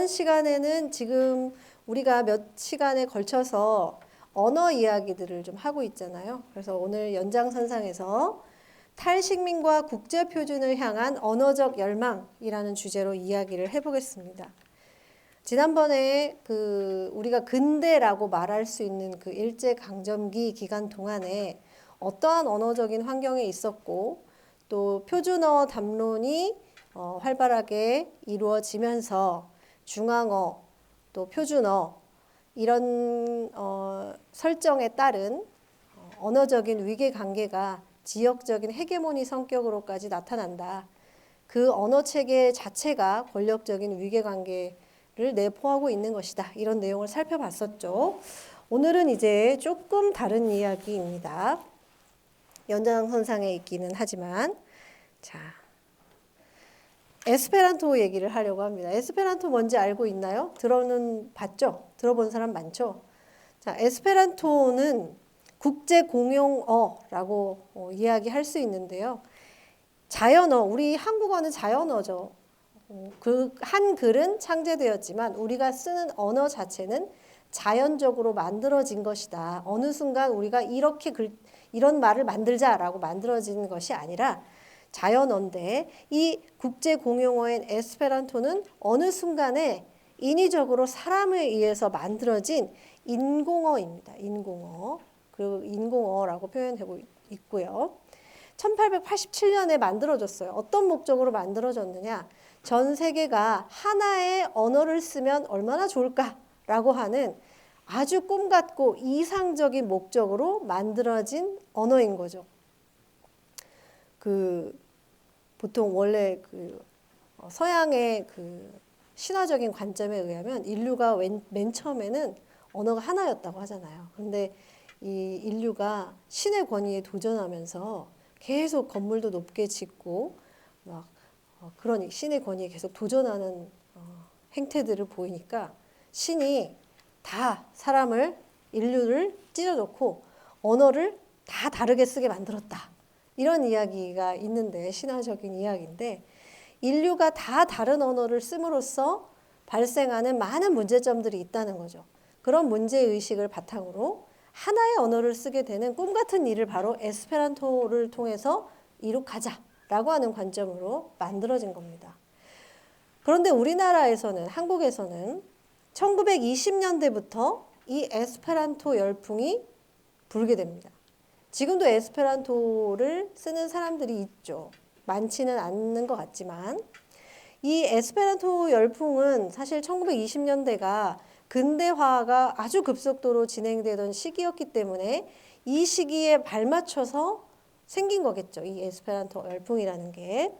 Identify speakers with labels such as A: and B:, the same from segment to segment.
A: 시간에는 지금 우리가 몇 시간에 걸쳐서 언어 이야기들을 좀 하고 있잖아요. 그래서 오늘 연장선상에서 탈식민과 국제표준을 향한 언어적 열망이라는 주제로 이야기를 해보겠습니다. 지난번에 우리가 근대라고 말할 수 있는 그 일제강점기 기간 동안에 어떠한 언어적인 환경에 있었고 또 표준어 담론이 활발하게 이루어지면서 중앙어 또 표준어 이런 설정에 따른 언어적인 위계관계가 지역적인 헤게모니 성격으로까지 나타난다. 그 언어 체계 자체가 권력적인 위계관계를 내포하고 있는 것이다. 이런 내용을 살펴봤었죠. 오늘은 이제 조금 다른 이야기입니다. 연장선상에 있기는 하지만 자, 에스페란토 얘기를 하려고 합니다. 에스페란토 뭔지 알고 있나요? 봤죠? 들어본 사람 많죠? 자, 에스페란토는 국제 공용어라고 이야기할 수 있는데요. 자연어, 우리 한국어는 자연어죠. 그 한글은 창제되었지만 우리가 쓰는 언어 자체는 자연적으로 만들어진 것이다. 어느 순간 우리가 이런 말을 만들자라고 만들어진 것이 아니라 자연어인데 이 국제 공용어인 에스페란토는 어느 순간에 인위적으로 사람에 의해서 만들어진 인공어입니다. 인공어. 그리고 인공어라고 표현하고 있고요. 1887년에 만들어졌어요. 어떤 목적으로 만들어졌느냐? 전 세계가 하나의 언어를 쓰면 얼마나 좋을까라고 하는 아주 꿈 같고 이상적인 목적으로 만들어진 언어인 거죠. 보통 원래 서양의 신화적인 관점에 의하면 인류가 맨 처음에는 언어가 하나였다고 하잖아요. 그런데 이 인류가 신의 권위에 도전하면서 계속 건물도 높게 짓고 막 그런 신의 권위에 계속 도전하는 행태들을 보이니까 신이 다 인류를 찢어놓고 언어를 다 다르게 쓰게 만들었다. 이런 이야기가 있는데 신화적인 이야기인데 인류가 다 다른 언어를 씀으로써 발생하는 많은 문제점들이 있다는 거죠. 그런 문제의식을 바탕으로 하나의 언어를 쓰게 되는 꿈 같은 일을 바로 에스페란토를 통해서 이룩하자라고 하는 관점으로 만들어진 겁니다. 그런데 우리나라에서는 한국에서는 1920년대부터 이 에스페란토 열풍이 불게 됩니다. 지금도 에스페란토를 쓰는 사람들이 있죠. 많지는 않는 것 같지만 이 에스페란토 열풍은 사실 1920년대가 근대화가 아주 급속도로 진행되던 시기였기 때문에 이 시기에 발맞춰서 생긴 거겠죠. 이 에스페란토 열풍이라는 게.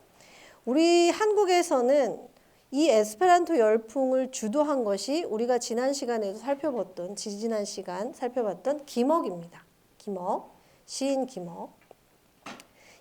A: 우리 한국에서는 이 에스페란토 열풍을 주도한 것이 우리가 지난 시간에도 지지난 시간 살펴봤던 김억입니다. 김억, 시인 김억.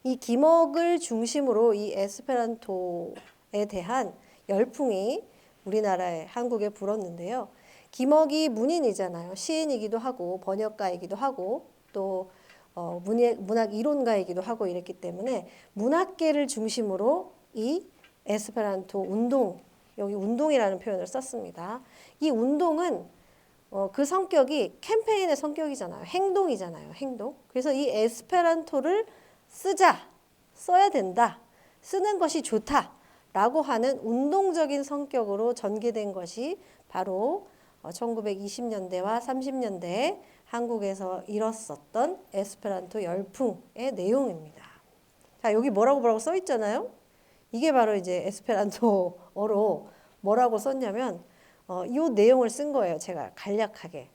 A: 이 김억을 중심으로 이 에스페란토에 대한 열풍이 우리나라에 한국에 불었는데요. 김억이 문인이잖아요. 시인이기도 하고 번역가이기도 하고 또 문학 이론가이기도 하고 이랬기 때문에 문학계를 중심으로 이 에스페란토 운동, 여기 운동이라는 표현을 썼습니다. 이 운동은 그 성격이 캠페인의 성격이잖아요. 행동이잖아요. 행동. 그래서 이 에스페란토를 써야 된다. 쓰는 것이 좋다라고 하는 운동적인 성격으로 전개된 것이 바로 1920년대와 30년대 한국에서 일었었던 에스페란토 열풍의 내용입니다. 자, 여기 뭐라고 써 있잖아요. 이게 바로 이제 에스페란토어로 뭐라고 썼냐면 이 내용을 쓴 거예요. 제가 간략하게.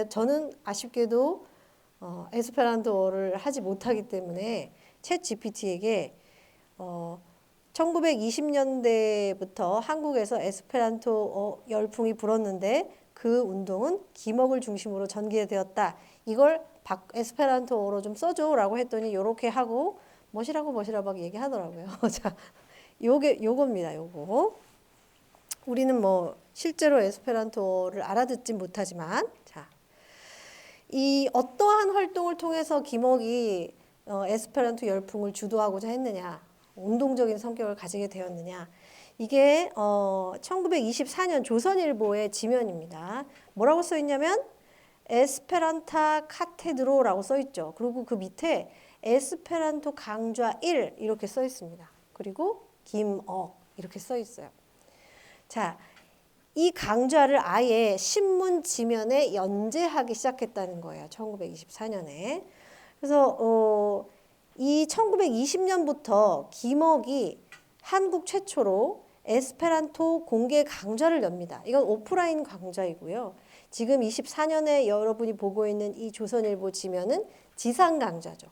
A: 저는 아쉽게도 에스페란토어를 하지 못하기 때문에 챗 GPT에게 1920년대부터 한국에서 에스페란토 열풍이 불었는데 그 운동은 김억을 중심으로 전개되었다. 이걸 에스페란토어로 좀 써줘라고 했더니 이렇게 하고 멋이라고 막 얘기하더라고요. 자, 요겁니다. 요거. 우리는 실제로 에스페란토를 알아듣진 못하지만 자, 이 어떠한 활동을 통해서 김억이 에스페란토 열풍을 주도하고자 했느냐, 운동적인 성격을 가지게 되었느냐. 이게 1924년 조선일보의 지면입니다. 뭐라고 써 있냐면 에스페란타 카테드로라고 써 있죠. 그리고 그 밑에 에스페란토 강좌 1 이렇게 써 있습니다. 그리고 김억 이렇게 써 있어요. 자, 이 강좌를 아예 신문 지면에 연재하기 시작했다는 거예요. 1924년에. 그래서 이 1920년부터 김억이 한국 최초로 에스페란토 공개 강좌를 엽니다. 이건 오프라인 강좌이고요. 지금 24년에 여러분이 보고 있는 이 조선일보 지면은 지상 강좌죠.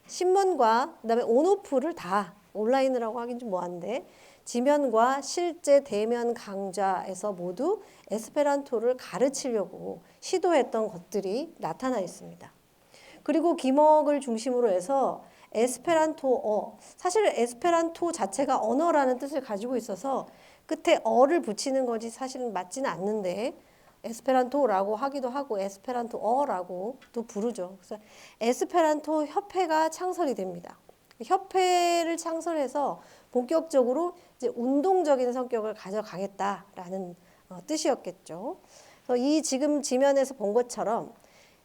A: 신문과 그다음에 온오프를 다 온라인이라고 하긴 좀 뭐한데 지면과 실제 대면 강좌에서 모두 에스페란토를 가르치려고 시도했던 것들이 나타나 있습니다. 그리고 김억을 중심으로 해서 에스페란토어, 사실 에스페란토 자체가 언어라는 뜻을 가지고 있어서 끝에 어를 붙이는 것이 사실은 맞지는 않는데 에스페란토라고 하기도 하고 에스페란토어라고 또 부르죠. 그래서 에스페란토 협회가 창설이 됩니다. 협회를 창설해서 본격적으로 이제 운동적인 성격을 가져가겠다라는 뜻이었겠죠. 그래서 이 지금 지면에서 본 것처럼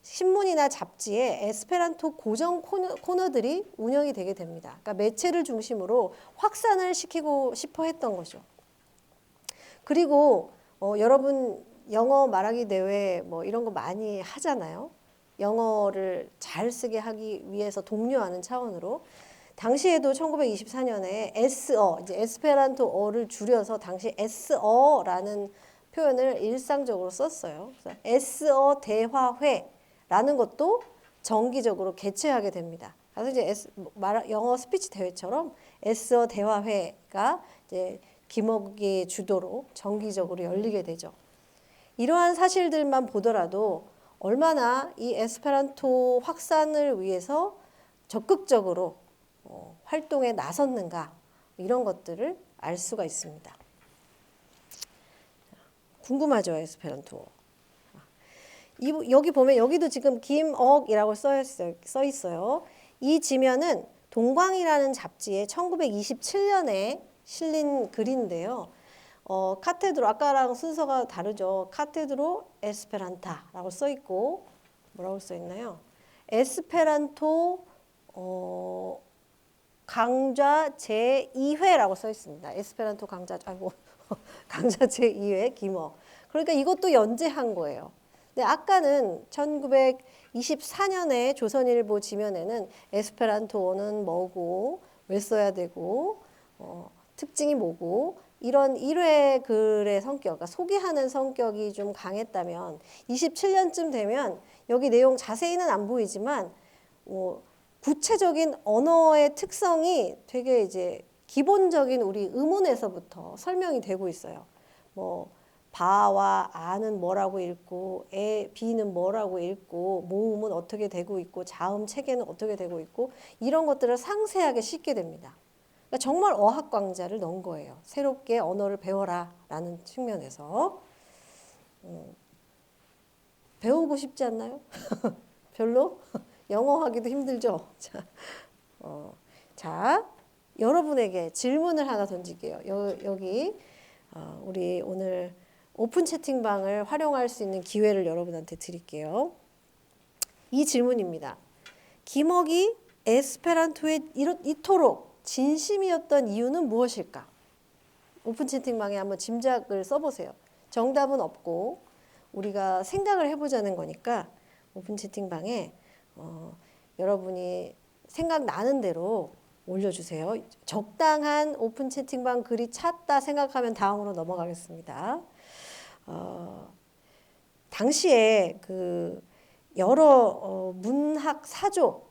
A: 신문이나 잡지에 에스페란토 고정 코너들이 운영이 되게 됩니다. 그러니까 매체를 중심으로 확산을 시키고 싶어 했던 거죠. 그리고 여러분 영어 말하기 대회 뭐 이런 거 많이 하잖아요. 영어를 잘 쓰게 하기 위해서 독려하는 차원으로 당시에도 1924년에 S어, 이제 에스페란토어를 줄여서 당시 S어라는 표현을 일상적으로 썼어요. 그래서 S어 대화회라는 것도 정기적으로 개최하게 됩니다. 그래서 이제 영어 스피치 대회처럼 S어 대화회가 이제 김억의 주도로 정기적으로 열리게 되죠. 이러한 사실들만 보더라도 얼마나 이 에스페란토 확산을 위해서 적극적으로 활동에 나섰는가 이런 것들을 알 수가 있습니다. 궁금하죠, 에스페란토. 여기 보면 여기도 지금 김억이라고 써 있어요. 이 지면은 동광이라는 잡지에 1927년에 실린 글인데요. 카테드로 아까랑 순서가 다르죠. 카테드로 에스페란타라고 써 있고 뭐라고 써 있나요? 에스페란토 강좌 제2회라고 써 있습니다. 에스페란토 강좌 강좌 제2회 김억. 그러니까 이것도 연재한 거예요. 근데 아까는 1924년에 조선일보 지면에는 에스페란토어는 뭐고 왜 써야 되고 특징이 뭐고 이런 1회 글의 성격, 그러니까 소개하는 성격이 좀 강했다면 27년쯤 되면 여기 내용 자세히는 안 보이지만 구체적인 언어의 특성이 되게 이제 기본적인 우리 의문에서부터 설명이 되고 있어요. 뭐 바와 아는 뭐라고 읽고 비는 뭐라고 읽고 모음은 어떻게 되고 있고 자음 체계는 어떻게 되고 있고 이런 것들을 상세하게 싣게 됩니다. 그러니까 정말 어학 강좌를 넣은 거예요. 새롭게 언어를 배워라라는 측면에서 배우고 싶지 않나요? 별로? 영어 하기도 힘들죠. 자, 여러분에게 질문을 하나 던질게요. 여기 우리 오늘 오픈 채팅방을 활용할 수 있는 기회를 여러분한테 드릴게요. 이 질문입니다. 김억이 에스페란토에 이토록 진심이었던 이유는 무엇일까? 오픈 채팅방에 한번 짐작을 써보세요. 정답은 없고 우리가 생각을 해보자는 거니까 오픈 채팅방에 여러분이 생각나는 대로 올려주세요. 적당한 오픈 채팅방 글이 찼다 생각하면 다음으로 넘어가겠습니다. 당시에 그 여러 문학 사조,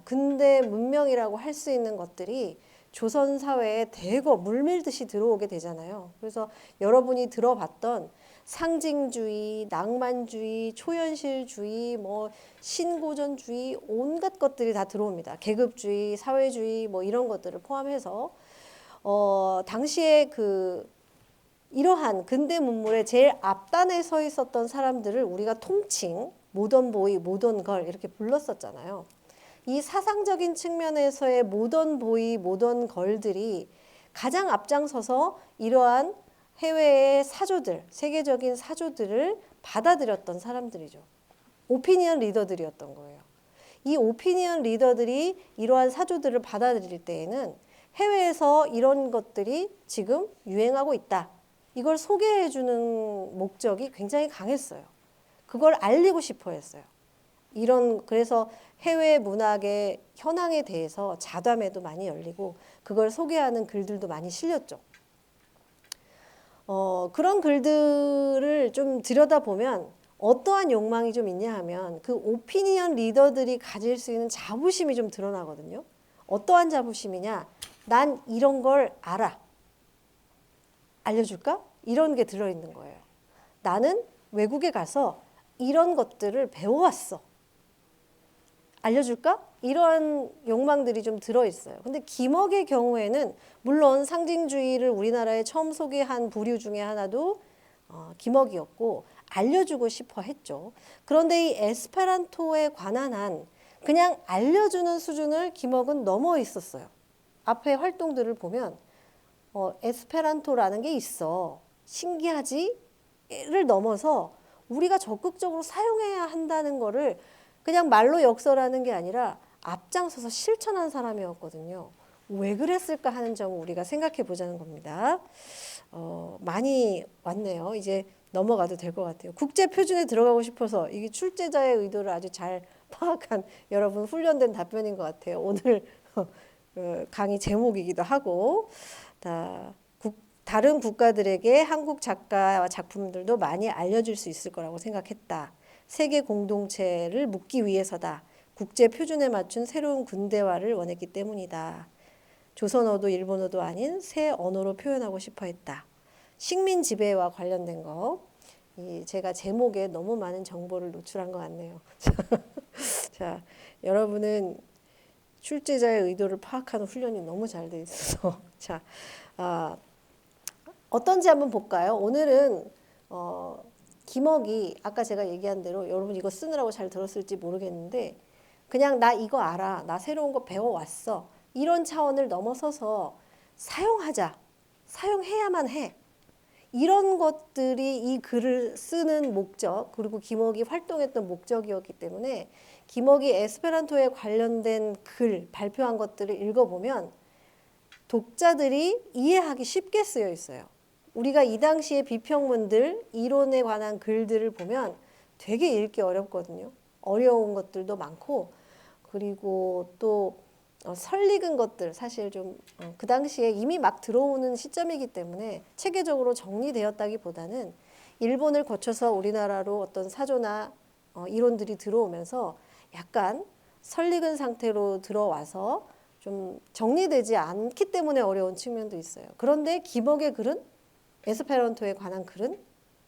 A: 근대 문명이라고 할 수 있는 것들이 조선 사회에 대거 물밀듯이 들어오게 되잖아요. 그래서 여러분이 들어봤던 상징주의, 낭만주의, 초현실주의, 뭐 신고전주의 온갖 것들이 다 들어옵니다. 계급주의, 사회주의 뭐 이런 것들을 포함해서 당시에 이러한 근대 문물의 제일 앞단에 서 있었던 사람들을 우리가 통칭 모던보이, 모던걸 이렇게 불렀었잖아요. 이 사상적인 측면에서의 모던보이, 모던걸들이 가장 앞장서서 이러한 해외의 사조들, 세계적인 사조들을 받아들였던 사람들이죠. 오피니언 리더들이었던 거예요. 이 오피니언 리더들이 이러한 사조들을 받아들일 때에는 해외에서 이런 것들이 지금 유행하고 있다. 이걸 소개해주는 목적이 굉장히 강했어요. 그걸 알리고 싶어 했어요. 그래서 해외 문학의 현황에 대해서 자담회도 많이 열리고 그걸 소개하는 글들도 많이 실렸죠. 그런 글들을 좀 들여다보면 어떠한 욕망이 좀 있냐 하면 그 오피니언 리더들이 가질 수 있는 자부심이 좀 드러나거든요. 어떠한 자부심이냐? 난 이런 걸 알아. 알려줄까? 이런 게 들어있는 거예요. 나는 외국에 가서 이런 것들을 배워왔어. 알려줄까? 이런 욕망들이 좀 들어있어요. 근데 김억의 경우에는 물론 상징주의를 우리나라에 처음 소개한 부류 중에 하나도 김억이었고 알려주고 싶어 했죠. 그런데 이 에스페란토에 관한 한 그냥 알려주는 수준을 김억은 넘어 있었어요. 앞에 활동들을 보면 에스페란토라는 게 있어. 신기하지?를 넘어서 우리가 적극적으로 사용해야 한다는 거를 그냥 말로 역설하는 게 아니라 앞장서서 실천한 사람이었거든요. 왜 그랬을까 하는 점을 우리가 생각해 보자는 겁니다. 많이 왔네요. 이제 넘어가도 될 것 같아요. 국제 표준에 들어가고 싶어서 이게 출제자의 의도를 아주 잘 파악한 여러분 훈련된 답변인 것 같아요. 오늘 강의 제목이기도 하고 다른 국가들에게 한국 작가와 작품들도 많이 알려줄 수 있을 거라고 생각했다. 세계 공동체를 묻기 위해서다. 국제 표준에 맞춘 새로운 군대화를 원했기 때문이다. 조선어도 일본어도 아닌 새 언어로 표현하고 싶어 했다. 식민 지배와 관련된 거. 제가 제목에 너무 많은 정보를 노출한 것 같네요. 자, 여러분은 출제자의 의도를 파악하는 훈련이 너무 잘 돼 있어서 자, 어떤지 한번 볼까요? 오늘은 김억이 아까 제가 얘기한 대로 여러분 이거 쓰느라고 잘 들었을지 모르겠는데 그냥 나 이거 알아. 나 새로운 거 배워왔어. 이런 차원을 넘어서서 사용하자. 사용해야만 해. 이런 것들이 이 글을 쓰는 목적 그리고 김억이 활동했던 목적이었기 때문에 김억이 에스페란토에 관련된 글 발표한 것들을 읽어보면 독자들이 이해하기 쉽게 쓰여 있어요. 우리가 이 당시의 비평문들, 이론에 관한 글들을 보면 되게 읽기 어렵거든요. 어려운 것들도 많고 그리고 또 설익은 것들 사실 좀 그 당시에 이미 막 들어오는 시점이기 때문에 체계적으로 정리되었다기보다는 일본을 거쳐서 우리나라로 어떤 사조나 이론들이 들어오면서 약간 설익은 상태로 들어와서 좀 정리되지 않기 때문에 어려운 측면도 있어요. 그런데 김억의 글은 에스페란토에 관한 글은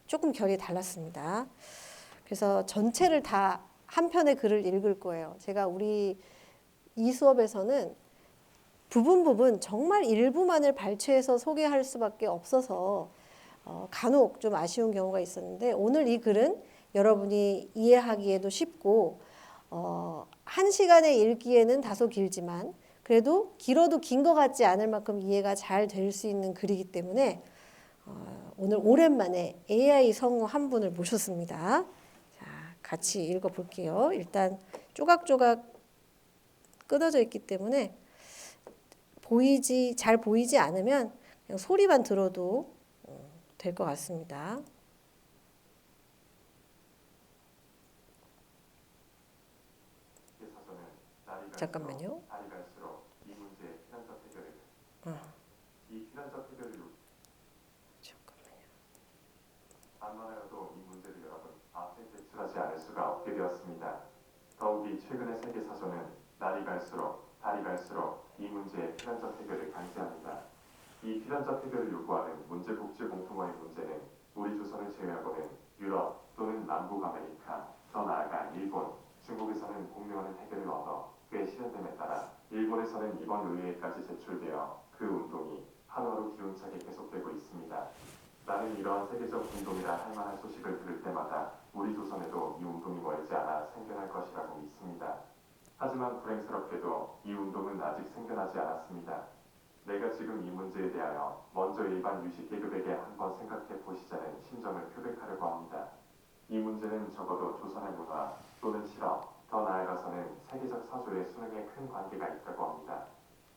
A: 조금 결이 달랐습니다. 그래서 전체를 다 한 편의 글을 읽을 거예요. 제가 우리 이 수업에서는 부분 정말 일부만을 발췌해서 소개할 수밖에 없어서 간혹 좀 아쉬운 경우가 있었는데 오늘 이 글은 여러분이 이해하기에도 쉽고 한 시간에 읽기에는 다소 길지만 그래도 길어도 긴 것 같지 않을 만큼 이해가 잘 될 수 있는 글이기 때문에 오늘 오랜만에 AI 성우 한 분을 모셨습니다. 자, 같이 읽어볼게요. 일단 조각조각 끊어져 있기 때문에 잘 보이지 않으면 그냥 소리만 들어도 될 것 같습니다. 잠깐만요.
B: 반만하여도 이 문제를 여러분 앞에 제출하지 않을 수가 없게 되었습니다. 더욱이 최근의 세계사전은 날이 갈수록 달이 갈수록 이 문제의 필연적 해결을 강제합니다. 이 필연적 해결을 요구하는 문제 국제 공통어의 문제는 우리 조선을 제외하고는 유럽 또는 남북 아메리카, 더 나아가 일본, 중국에서는 공명하는 해결을 얻어 꽤 실현됨에 따라 일본에서는 이번 의회까지 제출되어 그 운동이 하루하루 기운차게 계속되고 있습니다. 나는 이러한 세계적 운동이라 할 만한 소식을 들을 때마다 우리 조선에도 이 운동이 멀지 않아 생겨날 것이라고 믿습니다. 하지만 불행스럽게도 이 운동은 아직 생겨나지 않았습니다. 내가 지금 이 문제에 대하여 먼저 일반 유식 계급에게 한번 생각해 보시자는 심정을 표백하려고 합니다. 이 문제는 적어도 조선의 문화 또는 실업, 더 나아가서는 세계적 사조의 수능에 큰 관계가 있다고 합니다.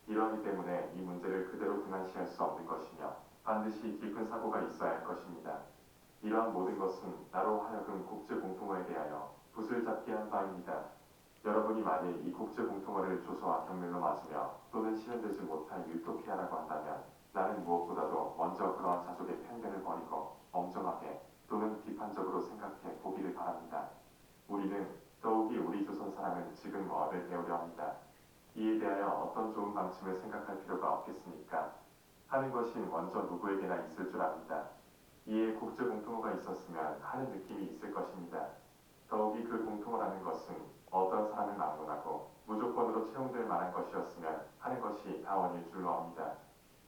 B: 이러하기 때문에 이 문제를 그대로 등한시할 수 없는 것이며 반드시 깊은 사고가 있어야 할 것입니다. 이러한 모든 것은 나로 하여금 국제 공통어에 대하여 붓을 잡게 한 바입니다. 여러분이 만일 이 국제 공통어를 조소와 경멸로 맞으며 또는 실현되지 못한 유토피아라고 한다면 나는 무엇보다도 먼저 그러한 자족의 편견을 버리고 엄정하게 또는 비판적으로 생각해 보기를 바랍니다. 우리는 더욱이 우리 조선 사람은 지금 어를 배우려 합니다. 이에 대하여 어떤 좋은 방침을 생각할 필요가 없겠습니까? 하는 것이 먼저 누구에게나 있을 줄 압니다. 이에 국제 공통어가 있었으면 하는 느낌이 있을 것입니다. 더욱이 그 공통어라는 것은 어떤 사람을 막론하고 무조건으로 채용될 만한 것이었으면 하는 것이 다원일 줄로 압니다.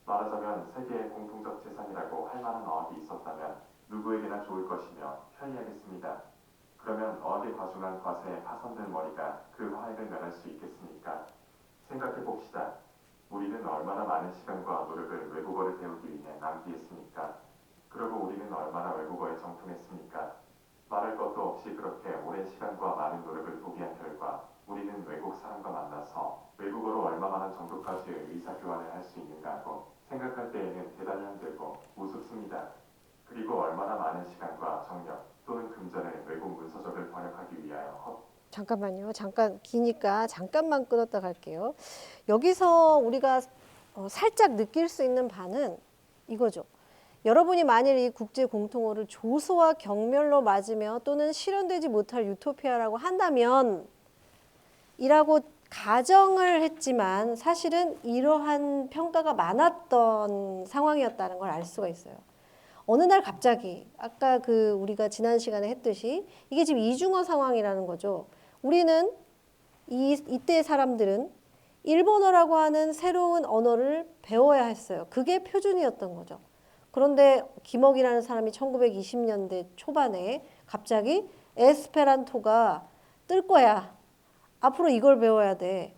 B: 말하자면 세계의 공통적 재산이라고 할 만한 어학이 있었다면 누구에게나 좋을 것이며 편리하겠습니다. 그러면 어학의 과중한 과세에 파손된 머리가 그 화액을 면할 수 있겠습니까? 생각해 봅시다. 우리는 얼마나 많은 시간과 노력을 외국어를 배우기 위해 낭비했습니까? 그리고 우리는 얼마나 외국어에 정통했습니까? 말할 것도 없이 그렇게 오랜 시간과 많은 노력을 소비한 결과 우리는 외국 사람과 만나서 외국어로 얼마만한 정도까지의 의사교환을 할 수 있는가 하고 생각할 때에는 대단히 힘들고 우습습니다. 그리고 얼마나 많은 시간과 정력 또는 금전을 외국 문서적을 번역하기 위하여
A: 잠깐만요. 잠깐 기니까 잠깐만 끊었다 갈게요. 여기서 우리가 살짝 느낄 수 있는 바는 이거죠. 여러분이 만일 이 국제 공통어를 조소와 경멸로 맞으며 또는 실현되지 못할 유토피아라고 한다면 이라고 가정을 했지만 사실은 이러한 평가가 많았던 상황이었다는 걸 알 수가 있어요. 어느 날 갑자기 아까 그 우리가 지난 시간에 했듯이 이게 지금 이중어 상황이라는 거죠. 우리는 이때 사람들은 일본어라고 하는 새로운 언어를 배워야 했어요. 그게 표준이었던 거죠. 그런데 김억이라는 사람이 1920년대 초반에 갑자기 에스페란토가 뜰 거야. 앞으로 이걸 배워야 돼.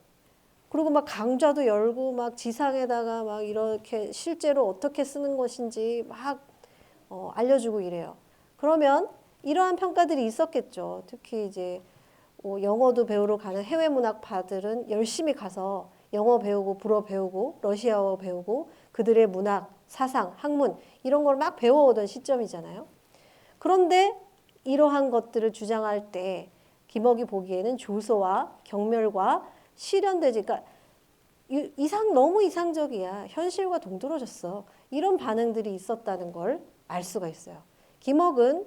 A: 그리고 막 강좌도 열고 막 지상에다가 막 이렇게 실제로 어떻게 쓰는 것인지 막 알려주고 이래요. 그러면 이러한 평가들이 있었겠죠. 특히 이제 영어도 배우러 가는 해외 문학파들은 열심히 가서 영어 배우고 불어 배우고 러시아어 배우고 그들의 문학, 사상, 학문 이런 걸 막 배워오던 시점이잖아요. 그런데 이러한 것들을 주장할 때 김억이 보기에는 조소와 경멸과 실현되지, 그러니까 너무 이상적이야. 현실과 동떨어졌어. 이런 반응들이 있었다는 걸 알 수가 있어요. 김억은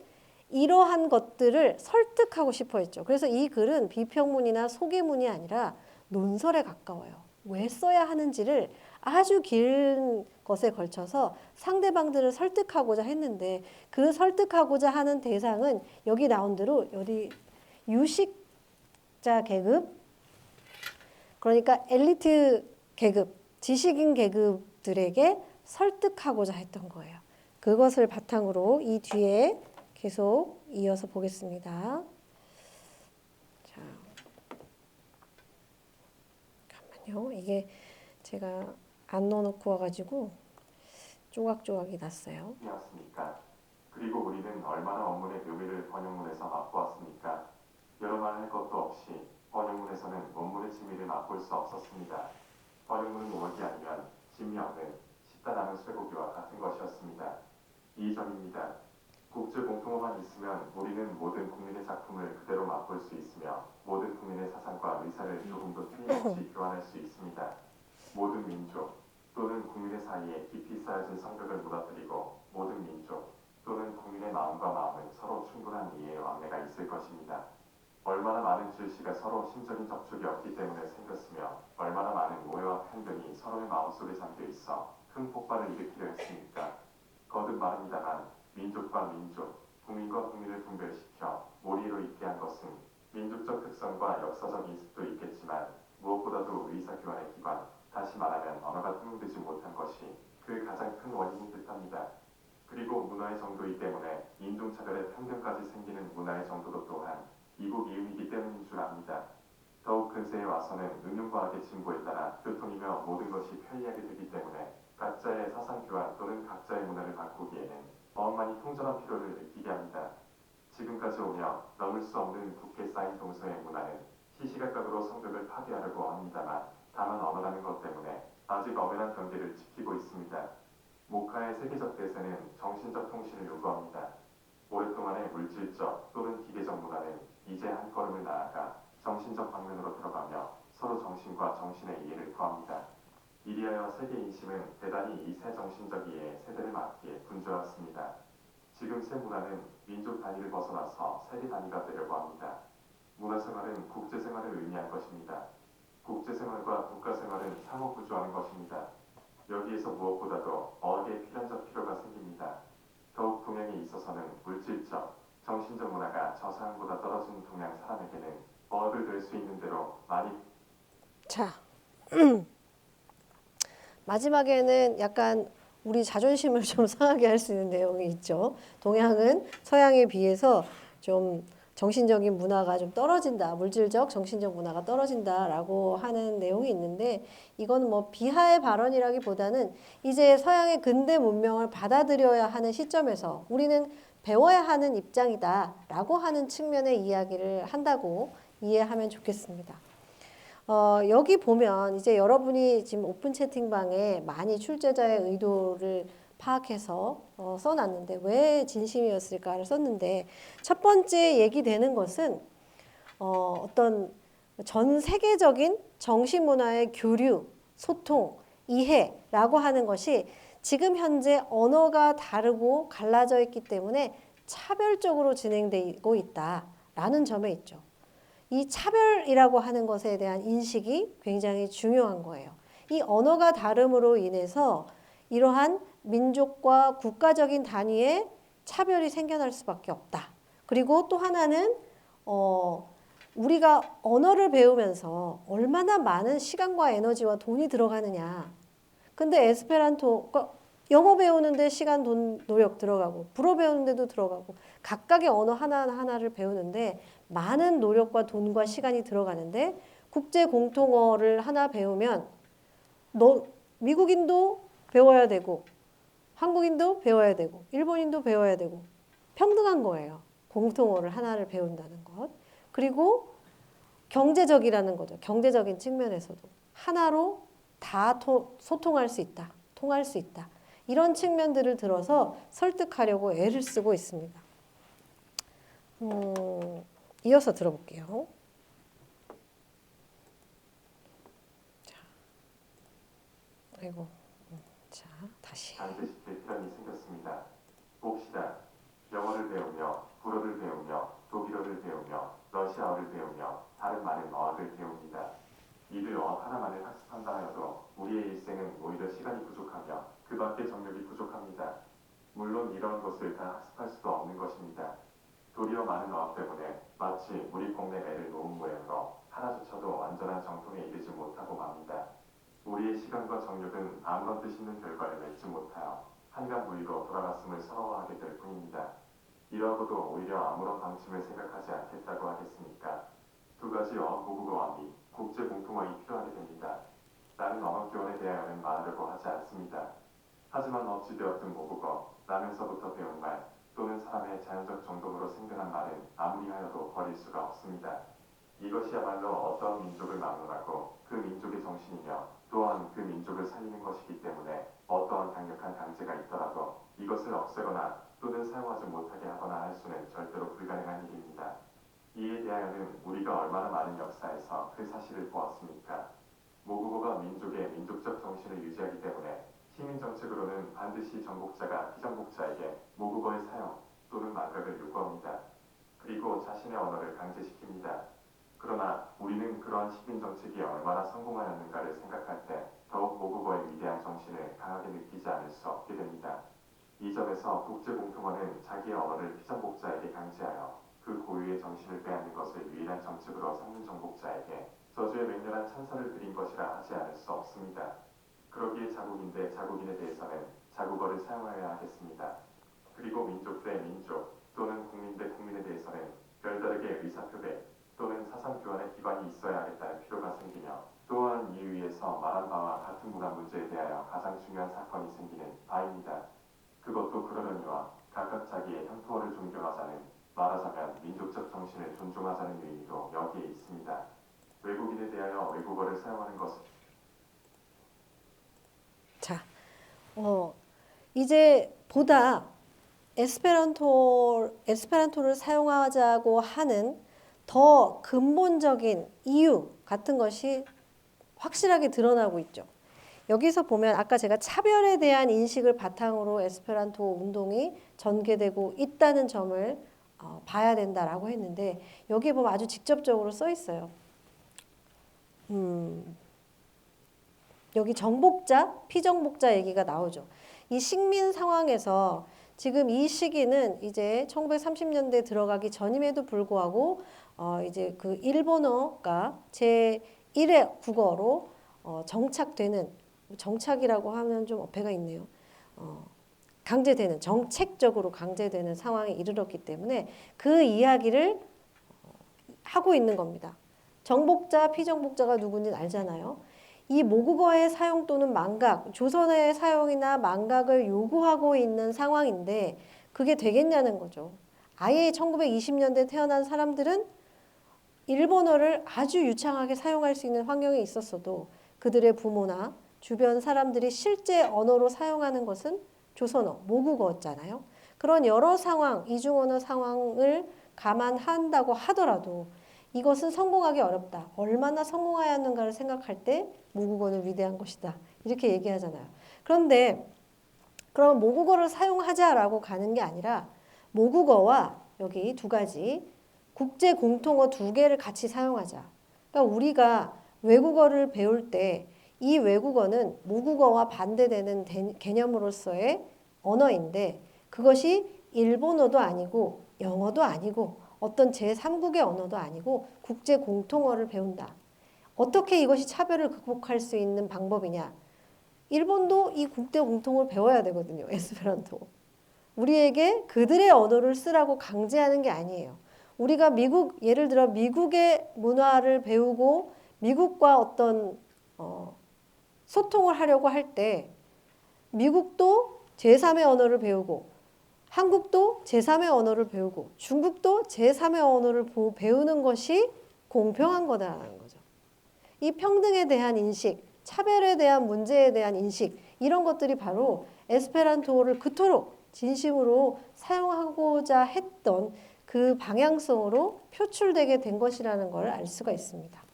A: 이러한 것들을 설득하고 싶어 했죠. 그래서 이 글은 비평문이나 소개문이 아니라 논설에 가까워요. 왜 써야 하는지를 아주 긴 것에 걸쳐서 상대방들을 설득하고자 했는데 그 설득하고자 하는 대상은 여기 나온 대로 여기 유식자 계급, 그러니까 엘리트 계급, 지식인 계급들에게 설득하고자 했던 거예요. 그것을 바탕으로 이 뒤에 계속 이어서 보겠습니다. 자, 잠깐만요. 이게 제가 안 넣어놓고 와가지고 조각조각이 났어요.
B: 습니까? 그리고 우리는 얼마나 원문의 묘미를 번역문에서 맛보았습니까? 여러 말 할 것도 없이 번역문에서는 원문의 진미를 맛볼 수 없었습니다. 번역문은 오역이 아니면 진미 없는 식단하는 쇠고기와 같은 것이었습니다. 이 점입니다. 국제 공통어만 있으면 우리는 모든 국민의 작품을 그대로 맛볼 수 있으며 모든 국민의 사상과 의사를 조금도 틀림없이 교환할 수 있습니다. 모든 민족 또는 국민의 사이에 깊이 쌓여진 성격을 무너뜨리고 모든 민족 또는 국민의 마음과 마음은 서로 충분한 이해의 왕래가 있을 것입니다. 얼마나 많은 질시가 서로 심적인 접촉이 없기 때문에 생겼으며 얼마나 많은 오해와 편견이 서로의 마음속에 잠겨 있어 큰 폭발을 일으키려 했습니까? 거듭 말합니다만 민족과 민족, 국민과 국민을 분별시켜 몰이로 있게 한 것은 민족적 특성과 역사적 인습도 있겠지만 무엇보다도 의사교환의 기관, 다시 말하면 언어가 통용되지 못한 것이 그 가장 큰 원인인 듯합니다. 그리고 문화의 정도이기 때문에 인종차별의 편견까지 생기는 문화의 정도도 또한 이국 이음이기 때문인 줄 압니다. 더욱 큰 현세에 와서는 능력과학의 진보에 따라 교통이며 모든 것이 편리하게 되기 때문에 각자의 사상 교환 또는 각자의 문화를 바꾸기에는 어음만이 통전한 필요를 느끼게 합니다. 지금까지 오며 넘을 수 없는 굳게 쌓인 동서의 문화는 시시각각으로 성벽을 파괴하려고 합니다만 다만 언어라는 것 때문에 아직 엄연한 경계를 지키고 있습니다. 목화의 세계적 대세는 정신적 통신을 요구합니다. 오랫동안의 물질적 또는 기계적 문화는 이제 한 걸음을 나아가 정신적 방면으로 들어가며 서로 정신과 정신의 이해를 구합니다. 이리하여 세계 인심은 대단히 이 새 정신적 이해의 세대를 맞기에 분주했습니다. 지금 새 문화는 민족 단위를 벗어나서 세계 단위가 되려고 합니다. 문화생활은 국제생활을 의미할 것입니다. 국제생활과 국가생활은 상호구조하는 것입니다. 여기에서 무엇보다도 어학의 필연적 필요가 생깁니다. 더욱 동양에 있어서는 물질적, 정신적 문화가 저 사람보다 떨어진 동양 사람에게는 어학을 될 수 있는 대로 많이
A: 자, 마지막에는 약간 우리 자존심을 좀 상하게 할 수 있는 내용이 있죠. 동양은 서양에 비해서 좀 정신적인 문화가 좀 떨어진다. 물질적, 정신적 문화가 떨어진다라고 하는 내용이 있는데 이건 뭐 비하의 발언이라기보다는 이제 서양의 근대 문명을 받아들여야 하는 시점에서 우리는 배워야 하는 입장이다라고 하는 측면의 이야기를 한다고 이해하면 좋겠습니다. 여기 보면 이제 여러분이 지금 오픈 채팅방에 많이 출제자의 의도를 파악해서 써놨는데 왜 진심이었을까를 썼는데 첫 번째 얘기되는 것은 어떤 전 세계적인 정신문화의 교류, 소통, 이해라고 하는 것이 지금 현재 언어가 다르고 갈라져 있기 때문에 차별적으로 진행되고 있다라는 점에 있죠. 이 차별이라고 하는 것에 대한 인식이 굉장히 중요한 거예요. 이 언어가 다름으로 인해서 이러한 민족과 국가적인 단위의 차별이 생겨날 수밖에 없다. 그리고 또 하나는 우리가 언어를 배우면서 얼마나 많은 시간과 에너지와 돈이 들어가느냐. 근데 에스페란토, 영어 배우는데 시간, 돈, 노력 들어가고 불어 배우는데도 들어가고 각각의 언어 하나하나를 배우는데 많은 노력과 돈과 시간이 들어가는데 국제 공통어를 하나 배우면 미국인도 배워야 되고 한국인도 배워야 되고 일본인도 배워야 되고 평등한 거예요. 공통어를 하나를 배운다는 것. 그리고 경제적이라는 거죠. 경제적인 측면에서도 하나로 다 소통할 수 있다. 통할 수 있다. 이런 측면들을 들어서 설득하려고 애를 쓰고 있습니다. 이어서 들어볼게요. 자, 아이고, 자 다시.
B: 반드시 대편이 생겼습니다. 봅시다. 영어를 배우며 불어를 배우며 독일어를 배우며 러시아어를 배우며 다른 많은 어학을 배웁니다. 이들 어학 하나만을 학습한다 하여도 우리의 일생은 오히려 시간이 부족하며 그 밖에 정력이 부족합니다. 물론 이런 것을 다 학습할 수도 없는 것입니다. 도리어 많은 어학 때문에 마치 우리 공내 매를 놓은 모양으로 하나조차도 완전한 정통에 이르지 못하고 맙니다. 우리의 시간과 정력은 아무런 뜻 있는 결과를 맺지 못하여 한간 무위로 돌아갔음을 서러워하게 될 뿐입니다. 이러고도 오히려 아무런 방침을 생각하지 않겠다고 하겠습니까? 두 가지 어학 모국어와 및 국제 공통어이 필요하게 됩니다. 나는 언어 교환에 대하여는 말하려고 하지 않습니다. 하지만 어찌되었든 모국어, 나면서부터 배운 말 또는 사람의 자연적 정동으로 생겨난 말은 아무리 하여도 버릴 수가 없습니다. 이것이야말로 어떤 민족을 막론하고 그 민족의 정신이며 또한 그 민족을 살리는 것이기 때문에 어떠한 강력한 강제가 있더라도 이것을 없애거나 또는 사용하지 못하게 하거나 할 수는 절대로 불가능한 일입니다. 이에 대하여는 우리가 얼마나 많은 역사에서 그 사실을 보았습니까? 모국어가 민족의 민족적 정신을 유지하기 때문에 시민정책으로는 반드시 정복자가 피정복자에게 모국어의 사용 또는 망각을 요구합니다. 그리고 자신의 언어를 강제시킵니다. 그러나 우리는 그러한 시민정책이 얼마나 성공하였는가를 생각할 때 더욱 모국어의 위대한 정신을 강하게 느끼지 않을 수 없게 됩니다. 이 점에서 국제공통어는 자기의 언어를 피정복자에게 강제하여 그 고유의 정신을 빼앗는 것을 유일한 정책으로 삼는 정복자에게 저주의 맹렬한 찬사를 드린 것이라 하지 않을 수 없습니다. 그러기에 자국인대 자국인에 대해서는 자국어를 사용하여야 하겠습니다. 그리고 민족 대 민족 또는 국민 대 국민에 대해서는 별다르게 의사표배 또는 사상교환의 기반이 있어야 하겠다는 필요가 앞서 말한 바와 같은 문화 문제에 대하여 가장 중요한 사건이 생기는 바입니다. 그것도 그러려니와 각각 자기의 향토어를 존경하자는, 말하자면 민족적 정신을 존중하자는 의미도 여기에 있습니다. 외국인에 대하여 외국어를 사용하는 것은
A: 자, 이제 보다 에스페란토를 사용하자고 하는 더 근본적인 이유 같은 것이 확실하게 드러나고 있죠. 여기서 보면 아까 제가 차별에 대한 인식을 바탕으로 에스페란토 운동이 전개되고 있다는 점을 봐야 된다라고 했는데 여기에 보면 아주 직접적으로 써 있어요. 여기 정복자, 피정복자 얘기가 나오죠. 이 식민 상황에서 지금 이 시기는 이제 1930년대 들어가기 전임에도 불구하고 이제 그 일본어가 제1의 국어로 정착되는, 정착이라고 하면 좀 어폐가 있네요. 강제되는, 정책적으로 강제되는 상황에 이르렀기 때문에 그 이야기를 하고 있는 겁니다. 정복자, 피정복자가 누군지 알잖아요. 이 모국어의 사용 또는 망각, 조선어의 사용이나 망각을 요구하고 있는 상황인데 그게 되겠냐는 거죠. 아예 1920년대 태어난 사람들은 일본어를 아주 유창하게 사용할 수 있는 환경에 있었어도 그들의 부모나 주변 사람들이 실제 언어로 사용하는 것은 조선어, 모국어였잖아요. 그런 여러 상황, 이중언어 상황을 감안한다고 하더라도 이것은 성공하기 어렵다. 얼마나 성공해야 하는가를 생각할 때 모국어는 위대한 것이다. 이렇게 얘기하잖아요. 그런데 그럼 모국어를 사용하자라고 가는 게 아니라 모국어와 여기 두 가지 국제 공통어 두 개를 같이 사용하자. 그러니까 우리가 외국어를 배울 때 이 외국어는 모국어와 반대되는 개념으로서의 언어인데 그것이 일본어도 아니고 영어도 아니고 어떤 제3국의 언어도 아니고 국제 공통어를 배운다. 어떻게 이것이 차별을 극복할 수 있는 방법이냐? 일본도 이 국제 공통어를 배워야 되거든요. 에스페란토. 우리에게 그들의 언어를 쓰라고 강제하는 게 아니에요. 우리가 예를 들어 미국의 문화를 배우고 미국과 어떤 소통을 하려고 할 때 미국도 제3의 언어를 배우고 한국도 제3의 언어를 배우고 중국도 제3의 언어를 배우는 것이 공평한 거다라는 거죠. 이 평등에 대한 인식, 차별에 대한 문제에 대한 인식 이런 것들이 바로 에스페란토를 그토록 진심으로 사용하고자 했던 그 방향성으로 표출되게 된 것이라는 걸 알 수가 있습니다.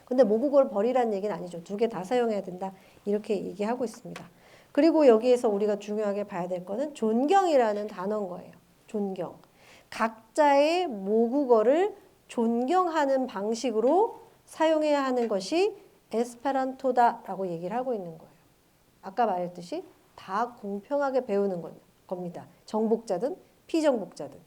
A: 근데 모국어를 버리라는 얘기는 아니죠. 두 개 다 사용해야 된다. 이렇게 얘기하고 있습니다. 그리고 여기에서 우리가 중요하게 봐야 될 거는 존경이라는 단어인 거예요. 존경. 각자의 모국어를 존경하는 방식으로 사용해야 하는 것이 에스페란토다라고 얘기를 하고 있는 거예요. 아까 말했듯이 다 공평하게 배우는 겁니다. 정복자든 피정복자든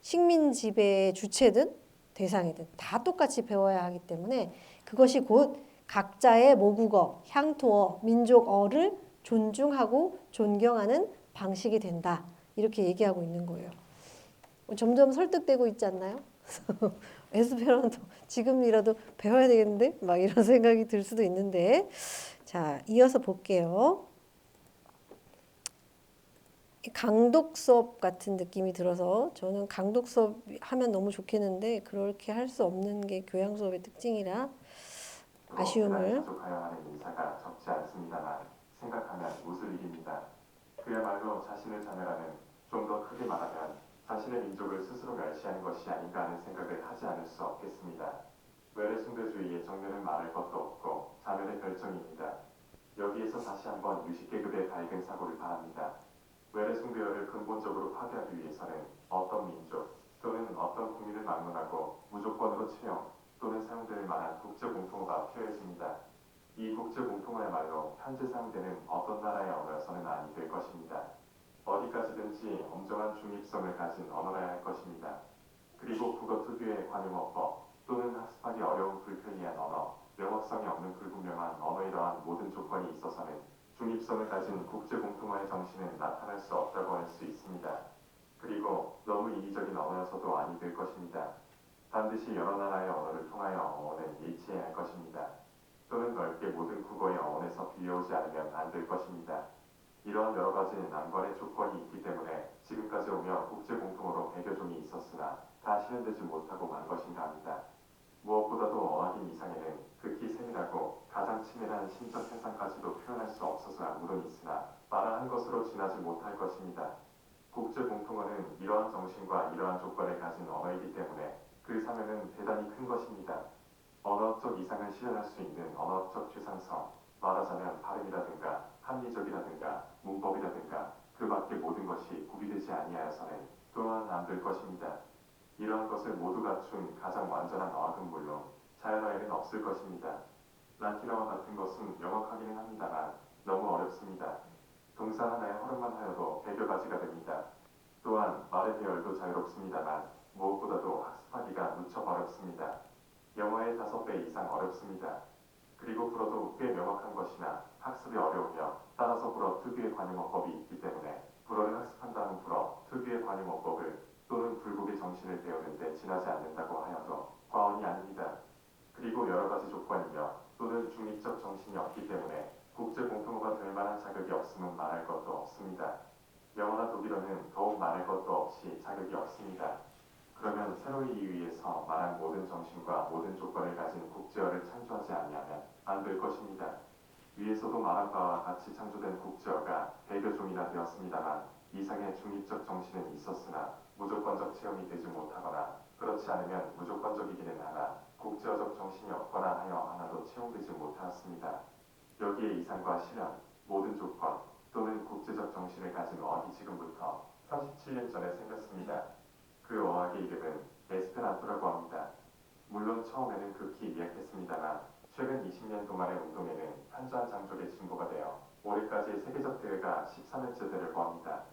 A: 식민 지배의 주체든 대상이든 다 똑같이 배워야 하기 때문에 그것이 곧 각자의 모국어, 향토어, 민족어를 존중하고 존경하는 방식이 된다. 이렇게 얘기하고 있는 거예요. 점점 설득되고 있지 않나요? 에스페란토 지금이라도 배워야 되겠는데? 막 이런 생각이 들 수도 있는데 자, 이어서 볼게요. 강독 수업 같은 느낌이 들어서 저는 강독 수업 하면 너무 좋겠는데 그렇게 할 수 없는 게 교양 수업의 특징이라 아쉬움을
B: 지속하여 하는 인사가 적지 않습니다만 생각하면 웃을 일입니다. 그야말로 자신을 자멸하는, 좀 더 크게 말하면 자신의 민족을 스스로 멸시하는 것이 아닌가 하는 생각을 하지 않을 수 없겠습니다. 외래 숭배주의의 정면은 말할 것도 없고 자멸의 결정입니다. 여기에서 다시 한번 유식계급의 밝은 사고를 바랍니다. 외래 숭배어를 근본적으로 파괴하기 위해서는 어떤 민족 또는 어떤 국민을 막론하고 무조건으로 채용 또는 사용될 만한 국제 공통어가 필요해집니다. 이 국제 공통어야말로 현재 사용되는 어떤 나라의 언어여서는 아니 될 것입니다. 어디까지든지 엄정한 중립성을 가진 언어라야 할 것입니다. 그리고 국어 특유의 관용어법 또는 학습하기 어려운 불편이한 언어, 명확성이 없는 불분명한 언어에 더한 모든 조건이 있어서는 중립성을 가진 국제 공통어의 정신은 나타날 수 없다고 할 수 있습니다. 그리고 너무 인위적인 언어여서도 아니 될 것입니다. 반드시 여러 나라의 언어를 통하여 언어는 일치해야 할 것입니다. 또는 넓게 모든 국어의 어원에서 빌려오지 않으면 안 될 것입니다. 이러한 여러 가지 난관의 조건이 있기 때문에 지금까지 오며 국제 공통어로 배교종이 있었으나 다 실현되지 못하고 만 것인가 합니다. 무엇보다도 어학인 이상에는 극히 세밀하고 가장 치밀한 심적 현상까지도 표현할 수 없어서야 물론 있으나 말하는 것으로 지나지 못할 것입니다. 국제 공통어는 이러한 정신과 이러한 조건을 가진 언어이기 때문에 그 사명은 대단히 큰 것입니다. 언어적 이상을 실현할 수 있는 언어적 최상성, 말하자면 발음이라든가 합리적이라든가 문법이라든가 그 밖의 모든 것이 구비되지 아니하여서는 또한 안 될 것입니다. 이러한 것을 모두 갖춘 가장 완전한 어학은 물론 자연어에는 없을 것입니다. 라틴어와 같은 것은 명확하기는 합니다만 너무 어렵습니다. 동사 하나의 허름만 하여도 100여 가지가 됩니다. 또한 말의 배열도 자유롭습니다만 무엇보다도 학습하기가 무척 어렵습니다. 영어의 5배 이상 어렵습니다. 그리고 불어도 꽤 명확한 것이나 학습이 어려우며 따라서 불어 특유의 관용어법이 있기 때문에 불어를 학습한다는 불어 특유의 관용어법을 또는 불국의 정신을 배우는데 지나지 않는다고 하여도 과언이 아닙니다. 그리고 여러 가지 조건이며 또는 중립적 정신이 없기 때문에 국제 공통어가 될 만한 자격이 없음은 말할 것도 없습니다. 영어나 독일어는 더욱 말할 것도 없이 자격이 없습니다. 그러면 새로이 이위에서 말한 모든 정신과 모든 조건을 가진 국제어를 창조하지 아니하면 안 될 것입니다. 위에서도 말한 바와 같이 창조된 국제어가 배교종이나 되었습니다만 이상의 중립적 정신은 있었으나 무조건적 체험이 되지 못하거나 그렇지 않으면 무조건적이기는 하나 국제어적 정신이 없거나 하여 하나도 채용되지 못하였습니다. 여기에 이상과 실현, 모든 조건 또는 국제적 정신을 가진 어학이 지금부터 37년 전에 생겼습니다. 그 어학의 이름은 에스페란토라고 합니다. 물론 처음에는 극히 미약했습니다만 최근 20년 동안의 운동에는 한자장족의 진보가 되어 올해까지 세계적 대회가 13회째 되려고 합니다.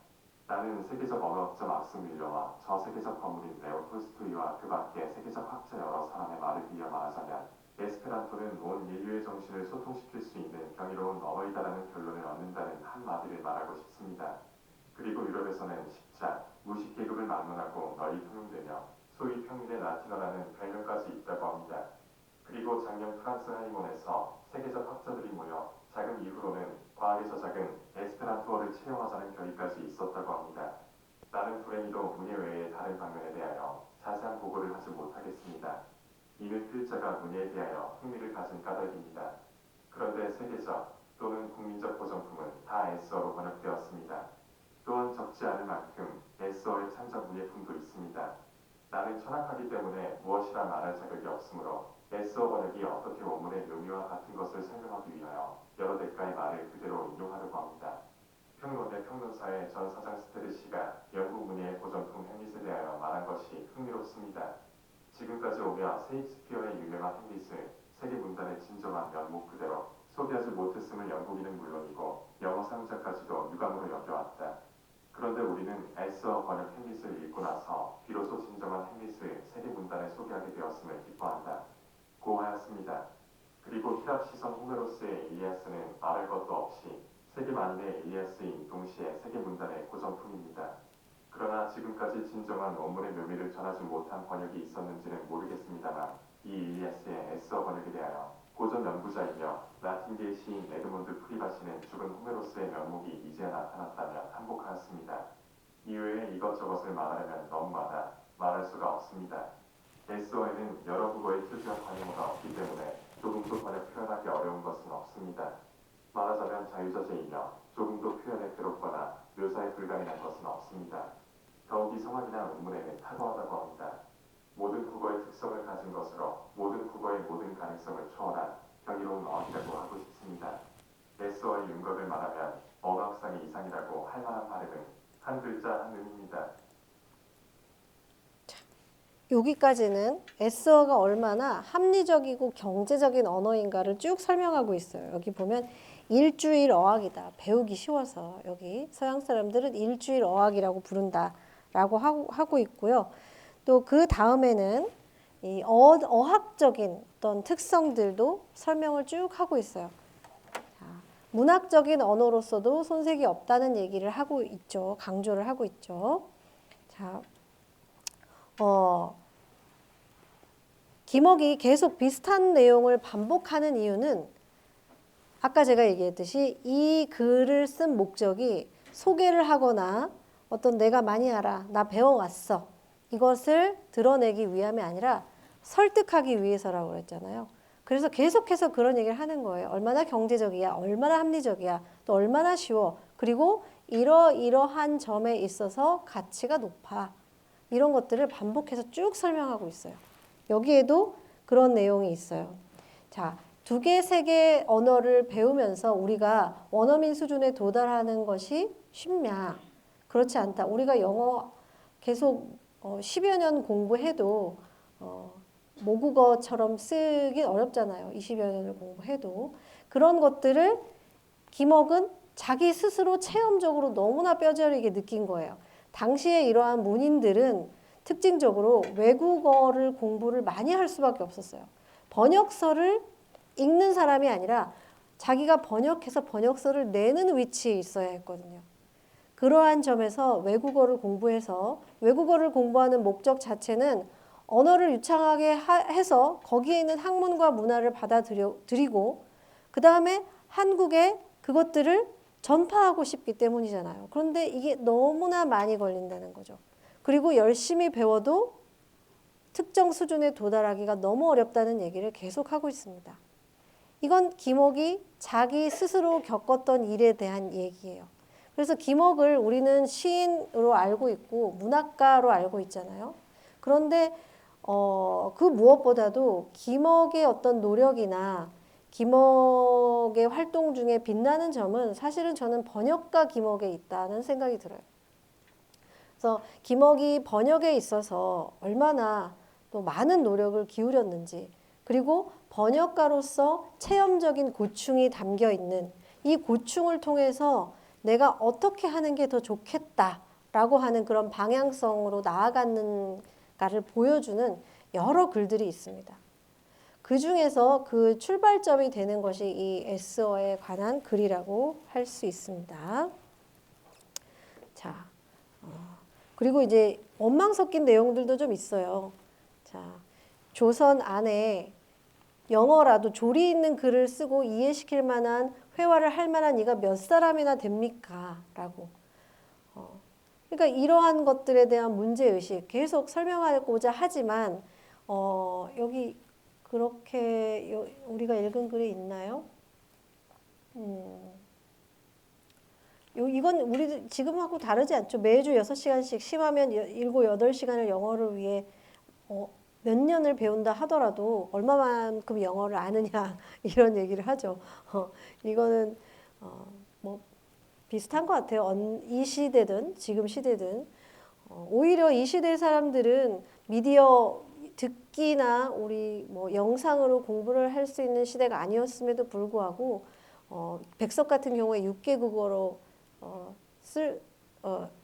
B: 나는 세계적 언어학자 막스 밀러와 저 세계적 거물인 레오 톨스토이와 그 밖에 세계적 학자 여러 사람의 말을 빌려 말하자면 에스페란토는 온 인류의 정신을 소통시킬 수 있는 경이로운 언어이다라는 결론을 얻는다는 한마디를 말하고 싶습니다. 그리고 유럽에서는 십자, 무식계급을 막론하고 널리 통용되며 소위 평일의 라틴어라는 별명까지 있다고 합니다. 그리고 작년 프랑스 하이몬에서 세계적 학자들이 모여 자금 이후로는 과학의 저작은 에스페란토어를 채용하자는 결의까지 있었다고 합니다. 나는 불행히도 문예 외의 다른 방면에 대하여 자세한 보고를 하지 못하겠습니다. 이는 필자가 문예에 대하여 흥미를 가진 까닭입니다. 그런데 세계적 또는 국민적 보정품은 다 S어로 번역되었습니다. 또한 적지 않을 만큼 S어의 창작 문예품도 있습니다. 나는 천학하기 때문에 무엇이라 말할 자격이 없으므로 S어 번역이 어떻게 원문의 묘미와 같은 것을 설명하기 위하여 여러 대가의 말을 그대로 인용하려고 합니다. 평론의 평론사의 전 사장 스테르 씨가 영국 문예의 고전품 햄릿에 대하여 말한 것이 흥미롭습니다. 지금까지 오며 세익스피어의 유명한 햄릿을 세계 문단의 진정한 면목 그대로 소비하지 못했음을 영국인은 물론이고 영어 상자까지도 유감으로 여겨왔다. 그런데 우리는 에스어 번역 햄릿을 읽고 나서 비로소 진정한 햄릿을 세계 문단에 소개하게 되었음을 기뻐한다. 고하였습니다. 그리고 히랍 시선 호메로스의 일리아스는 말할 것도 없이 세계 만인의 일리아스인 동시에 세계 문단의 고전품입니다. 그러나 지금까지 진정한 원문의 묘미를 전하지 못한 번역이 있었는지는 모르겠습니다만 이 일리아스의 에스어 번역에 대하여 고전 연구자이며 라틴계의 시인 에드몬드 프리바시는 죽은 호메로스의 면목이 이제야 나타났다며 한복하였습니다. 이외에 이것저것을 말하려면 너무 많아 말할 수가 없습니다. 에스어에는 여러 국어의 특유한 관용어가 없기 때문에 조금도 번역 표현하기 어려운 것은 없습니다. 말하자면 자유자재이며 조금도 표현에 괴롭거나 묘사에 불가능한 것은 없습니다. 더욱이 성악이나 운문에는 탁월하다고 합니다. 모든 국어의 특성을 가진 것으로 모든 국어의 모든 가능성을 초월한 경이로운 어학이라고 하고 싶습니다. 에스어의 윤곽을 말하면 언어학상의 이상이라고 할 만한 발음은 한 글자 한 음입니다.
A: 여기까지는 에스어가 얼마나 합리적이고 경제적인 언어인가를 쭉 설명하고 있어요. 여기 보면 일주일 어학이다. 배우기 쉬워서 여기 서양 사람들은 일주일 어학이라고 부른다라고 하고 있고요. 또 그 다음에는 이 어학적인 어떤 특성들도 설명을 쭉 하고 있어요. 자, 문학적인 언어로서도 손색이 없다는 얘기를 하고 있죠. 강조를 하고 있죠. 자, 김억이 계속 비슷한 내용을 반복하는 이유는 아까 제가 얘기했듯이 이 글을 쓴 목적이 소개를 하거나 어떤 내가 많이 알아, 나 배워왔어, 이것을 드러내기 위함이 아니라 설득하기 위해서라고 그랬잖아요. 그래서 계속해서 그런 얘기를 하는 거예요. 얼마나 경제적이야, 얼마나 합리적이야, 또 얼마나 쉬워, 그리고 이러이러한 점에 있어서 가치가 높아. 이런 것들을 반복해서 쭉 설명하고 있어요. 여기에도 그런 내용이 있어요. 자, 2개, 3개 언어를 배우면서 우리가 원어민 수준에 도달하는 것이 쉽냐? 그렇지 않다. 우리가 영어 계속 10여 년 공부해도 모국어처럼 쓰기 어렵잖아요. 20여 년을 공부해도. 그런 것들을 김억은 자기 스스로 체험적으로 너무나 뼈저리게 느낀 거예요. 당시에 이러한 문인들은 특징적으로 외국어를 공부를 많이 할 수밖에 없었어요. 번역서를 읽는 사람이 아니라 자기가 번역해서 번역서를 내는 위치에 있어야 했거든요. 그러한 점에서 외국어를 공부해서 외국어를 공부하는 목적 자체는 언어를 유창하게 해서 거기에 있는 학문과 문화를 받아들이고 그 다음에 한국에 그것들을 전파하고 싶기 때문이잖아요. 그런데 이게 너무나 많이 걸린다는 거죠. 그리고 열심히 배워도 특정 수준에 도달하기가 너무 어렵다는 얘기를 계속하고 있습니다. 이건 김억이 자기 스스로 겪었던 일에 대한 얘기예요. 그래서 김억을 우리는 시인으로 알고 있고 문학가로 알고 있잖아요. 그런데 그 무엇보다도 김억의 어떤 노력이나 김억의 활동 중에 빛나는 점은 사실은 저는 번역가 김억에 있다는 생각이 들어요. 그래서 김억이 번역에 있어서 얼마나 또 많은 노력을 기울였는지, 그리고 번역가로서 체험적인 고충이 담겨 있는 이 고충을 통해서 내가 어떻게 하는 게 더 좋겠다라고 하는 그런 방향성으로 나아가는가를 보여주는 여러 글들이 있습니다. 그 중에서 그 출발점이 되는 것이 이 에스어에 관한 글이라고 할 수 있습니다. 자, 그리고 이제 원망 섞인 내용들도 좀 있어요. 자, 조선 안에 영어라도 조리 있는 글을 쓰고 이해시킬 만한 회화를 할 만한 이가 몇 사람이나 됩니까? 라고. 그러니까 이러한 것들에 대한 문제의식 계속 설명하고자 하지만 여기 그렇게 우리가 읽은 글에 있나요? 이건 우리 지금하고 다르지 않죠. 매주 6시간씩 심하면 7, 8시간을 영어를 위해 몇 년을 배운다 하더라도 얼마만큼 영어를 아느냐 이런 얘기를 하죠. 이거는 뭐 비슷한 것 같아요. 이 시대든 지금 시대든 오히려 이 시대 사람들은 미디어 듣기나 우리 뭐 영상으로 공부를 할 수 있는 시대가 아니었음에도 불구하고 백석 같은 경우에 6개 국어로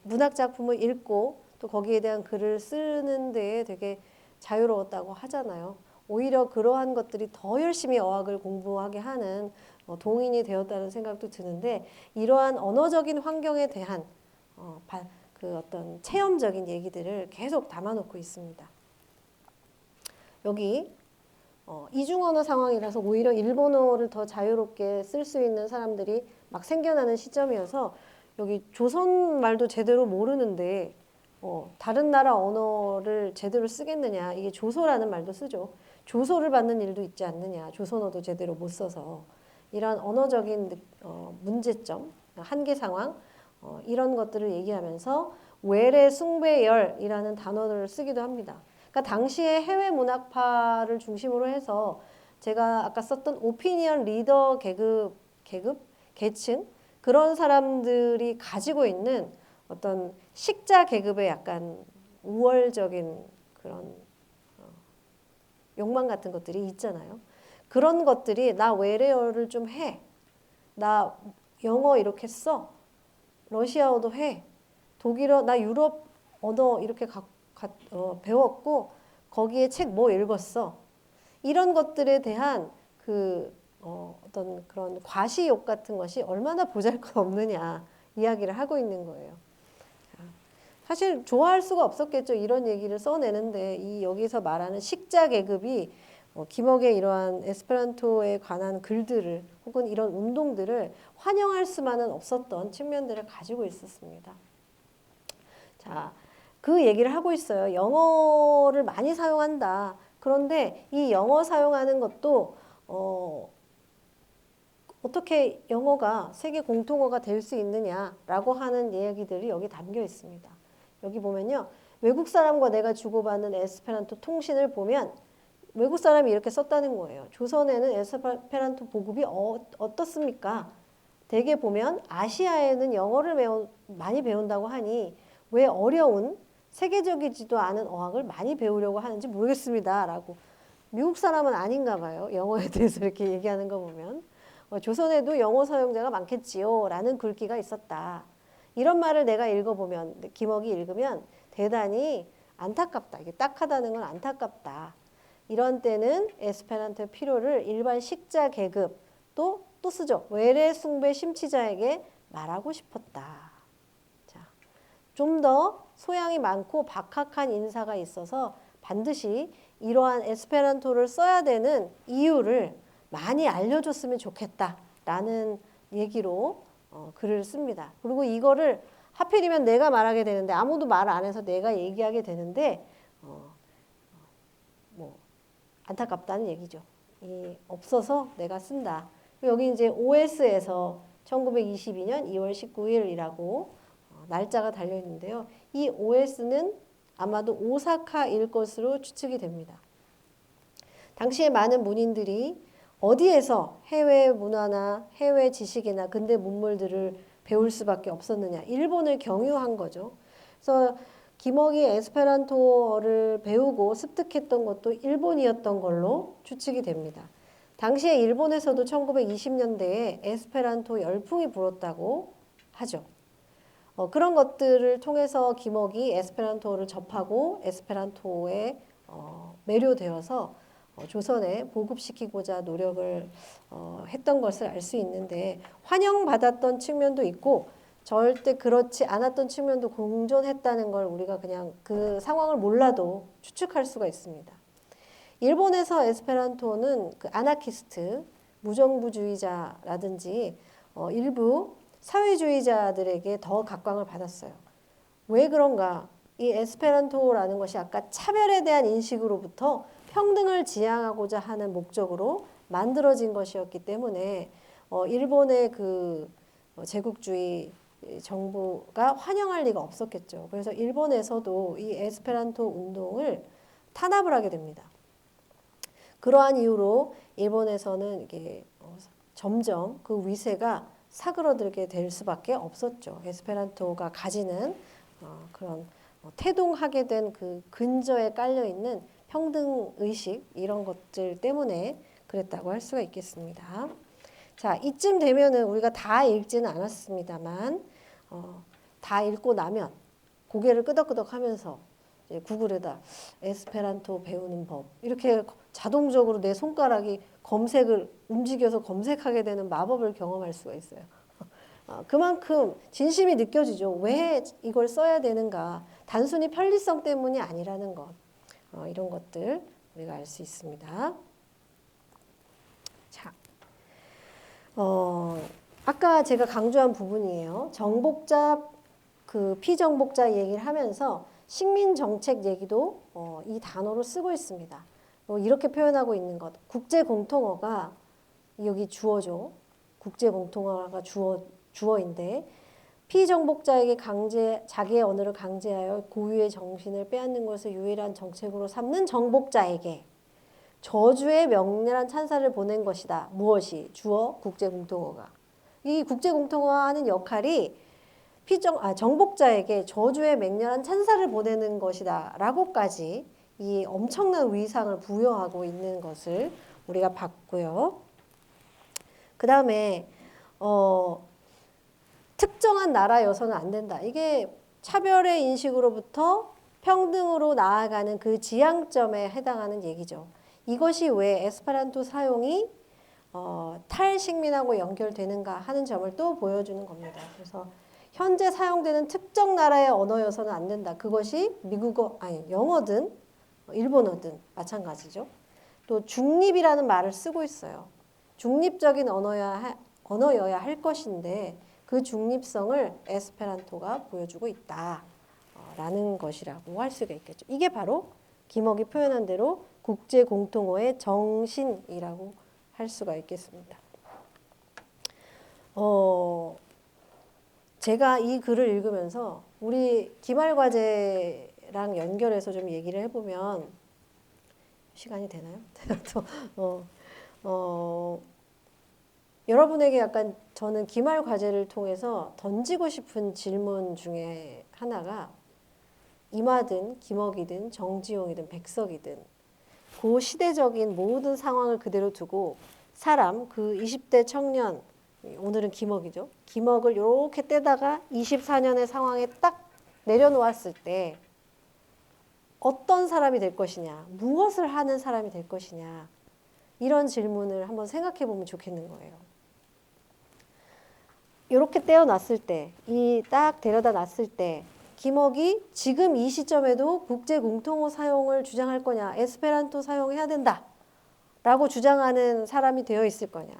A: 문학 작품을 읽고 또 거기에 대한 글을 쓰는 데에 되게 자유로웠다고 하잖아요. 오히려 그러한 것들이 더 열심히 어학을 공부하게 하는 동인이 되었다는 생각도 드는데 이러한 언어적인 환경에 대한 그 어떤 체험적인 얘기들을 계속 담아놓고 있습니다. 여기 이중언어 상황이라서 오히려 일본어를 더 자유롭게 쓸 수 있는 사람들이 막 생겨나는 시점이어서 여기 조선 말도 제대로 모르는데 다른 나라 언어를 제대로 쓰겠느냐. 이게 조소라는 말도 쓰죠. 조소를 받는 일도 있지 않느냐. 조선어도 제대로 못 써서. 이런 언어적인 문제점, 한계 상황 이런 것들을 얘기하면서 외래 숭배열이라는 단어를 쓰기도 합니다. 그러니까 당시에 해외 문학파를 중심으로 해서 제가 아까 썼던 오피니언 리더 계층 그런 사람들이 가지고 있는 어떤 식자 계급의 약간 우월적인 그런 욕망 같은 것들이 있잖아요. 그런 것들이 나 외래어를 좀 해. 나 영어 이렇게 써. 러시아어도 해. 독일어, 나 유럽 언어 이렇게 배웠고 거기에 책 뭐 읽었어. 이런 것들에 대한 어떤 그런 과시욕 같은 것이 얼마나 보잘것없느냐 이야기를 하고 있는 거예요. 사실 좋아할 수가 없었겠죠. 이런 얘기를 써내는데 이 여기서 말하는 식자 계급이 김억의 이러한 에스페란토에 관한 글들을 혹은 이런 운동들을 환영할 수만은 없었던 측면들을 가지고 있었습니다. 자, 그 얘기를 하고 있어요. 영어를 많이 사용한다. 그런데 이 영어 사용하는 것도 어떻게 영어가 세계 공통어가 될 수 있느냐라고 하는 이야기들이 여기 담겨 있습니다. 여기 보면요. 외국 사람과 내가 주고받는 에스페란토 통신을 보면 외국 사람이 이렇게 썼다는 거예요. 조선에는 에스페란토 보급이 어떻습니까? 대개 보면 아시아에는 영어를 많이 배운다고 하니 왜 어려운 세계적이지도 않은 어학을 많이 배우려고 하는지 모르겠습니다. 라고. 미국 사람은 아닌가 봐요. 영어에 대해서 이렇게 얘기하는 거 보면. 조선에도 영어 사용자가 많겠지요. 라는 글귀가 있었다. 이런 말을 내가 읽어보면, 김억이 읽으면 대단히 안타깝다. 이게 딱하다는 건 안타깝다. 이런 때는 에스페란토의 필요를 일반 식자 계급 또 쓰죠. 외래 숭배 심취자에게 말하고 싶었다. 자, 좀 더 소양이 많고 박학한 인사가 있어서 반드시 이러한 에스페란토를 써야 되는 이유를 많이 알려줬으면 좋겠다라는 얘기로 글을 씁니다. 그리고 이거를 하필이면 내가 말하게 되는데 아무도 말 안 해서 내가 얘기하게 되는데 뭐 안타깝다는 얘기죠. 없어서 내가 쓴다. 여기 이제 OS에서 1922년 2월 19일이라고 날짜가 달려 있는데요. 이 OS는 아마도 오사카일 것으로 추측이 됩니다. 당시에 많은 문인들이 어디에서 해외 문화나 해외 지식이나 근대 문물들을 배울 수밖에 없었느냐. 일본을 경유한 거죠. 그래서 김억이 에스페란토어를 배우고 습득했던 것도 일본이었던 걸로 추측이 됩니다. 당시에 일본에서도 1920년대에 에스페란토 열풍이 불었다고 하죠. 그런 것들을 통해서 김억이 에스페란토를 접하고 에스페란토에 매료되어서 조선에 보급시키고자 노력을 했던 것을 알 수 있는데 환영받았던 측면도 있고 절대 그렇지 않았던 측면도 공존했다는 걸 우리가 그냥 그 상황을 몰라도 추측할 수가 있습니다. 일본에서 에스페란토는 그 아나키스트, 무정부주의자라든지 일부 사회주의자들에게 더 각광을 받았어요. 왜 그런가? 이 에스페란토라는 것이 아까 차별에 대한 인식으로부터 평등을 지향하고자 하는 목적으로 만들어진 것이었기 때문에 일본의 그 제국주의 정부가 환영할 리가 없었겠죠. 그래서 일본에서도 이 에스페란토 운동을 탄압을 하게 됩니다. 그러한 이유로 일본에서는 이게 점점 그 위세가 사그러들게 될 수밖에 없었죠. 에스페란토가 가지는 그런 태동하게 된 그 근저에 깔려 있는 평등 의식 이런 것들 때문에 그랬다고 할 수가 있겠습니다. 자, 이쯤 되면은 우리가 다 읽지는 않았습니다만 다 읽고 나면 고개를 끄덕끄덕하면서 이제 구글에다 에스페란토 배우는 법 이렇게 자동적으로 내 손가락이 검색을 움직여서 검색하게 되는 마법을 경험할 수가 있어요. 그만큼 진심이 느껴지죠. 왜 이걸 써야 되는가? 단순히 편리성 때문이 아니라는 것. 이런 것들 우리가 알 수 있습니다. 자, 아까 제가 강조한 부분이에요. 정복자, 그 피정복자 얘기를 하면서 식민정책 얘기도 이 단어로 쓰고 있습니다. 이렇게 표현하고 있는 것. 국제공통어가 여기 주어죠. 국제공통어가 주어인데 피정복자에게 자기의 언어를 강제하여 고유의 정신을 빼앗는 것을 유일한 정책으로 삼는 정복자에게 저주의 명렬한 찬사를 보낸 것이다. 무엇이? 주어 국제공통어가. 이 국제공통어가 하는 역할이 정복자에게 저주의 맹렬한 찬사를 보내는 것이다. 라고까지 이 엄청난 위상을 부여하고 있는 것을 우리가 봤고요. 그 다음에 특정한 나라여서는 안 된다. 이게 차별의 인식으로부터 평등으로 나아가는 그 지향점에 해당하는 얘기죠. 이것이 왜 에스페란토 사용이 탈식민하고 연결되는가 하는 점을 또 보여주는 겁니다. 그래서 현재 사용되는 특정 나라의 언어여서는 안 된다. 그것이 미국어, 아니 영어든 일본어든 마찬가지죠. 또 중립이라는 말을 쓰고 있어요. 중립적인 언어여야 할 것인데 그 중립성을 에스페란토가 보여주고 있다. 라는 것이라고 할 수가 있겠죠. 이게 바로 김억이 표현한 대로 국제 공통어의 정신이라고 할 수가 있겠습니다. 제가 이 글을 읽으면서 우리 기말 과제랑 연결해서 좀 얘기를 해보면 시간이 되나요? 여러분에게 약간 저는 기말 과제를 통해서 던지고 싶은 질문 중에 하나가 이마든 김억이든 정지용이든 백석이든 그 시대적인 모든 상황을 그대로 두고 사람 그 20대 청년 오늘은 김억이죠. 김억을 이렇게 떼다가 24년의 상황에 딱 내려놓았을 때 어떤 사람이 될 것이냐, 무엇을 하는 사람이 될 것이냐 이런 질문을 한번 생각해 보면 좋겠는 거예요. 이렇게 떼어놨을 때, 이 딱 데려다 놨을 때 김억이 지금 이 시점에도 국제 공통어 사용을 주장할 거냐, 에스페란토 사용해야 된다 라고 주장하는 사람이 되어 있을 거냐.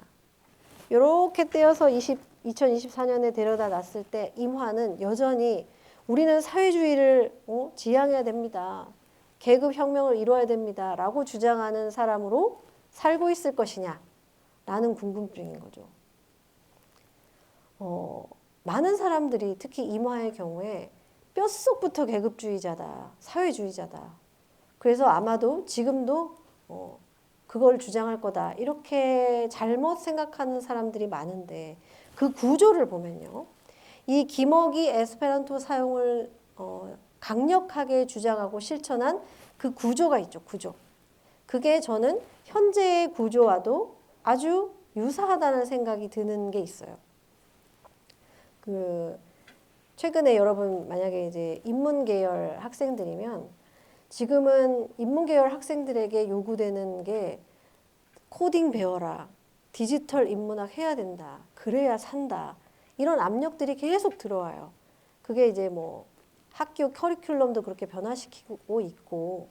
A: 이렇게 떼어서 2024년에 데려다 놨을 때 임화는 여전히 우리는 사회주의를 지향해야 됩니다. 계급 혁명을 이루어야 됩니다. 라고 주장하는 사람으로 살고 있을 것이냐 라는 궁금증인 거죠. 많은 사람들이 특히 임화의 경우에 뼛속부터 계급주의자다, 사회주의자다. 그래서 아마도 지금도 그걸 주장할 거다. 이렇게 잘못 생각하는 사람들이 많은데 그 구조를 보면요. 이 김억이 에스페란토 사용을 강력하게 주장하고 실천한 그 구조가 있죠. 구조. 그게 저는 현재의 구조와도 아주 유사하다는 생각이 드는 게 있어요. 최근에 여러분 만약에 이제 인문계열 학생들이면 지금은 인문계열 학생들에게 요구되는 게 코딩 배워라. 디지털 인문학 해야 된다. 그래야 산다. 이런 압력들이 계속 들어와요. 그게 이제 뭐 학교 커리큘럼도 그렇게 변화시키고 있고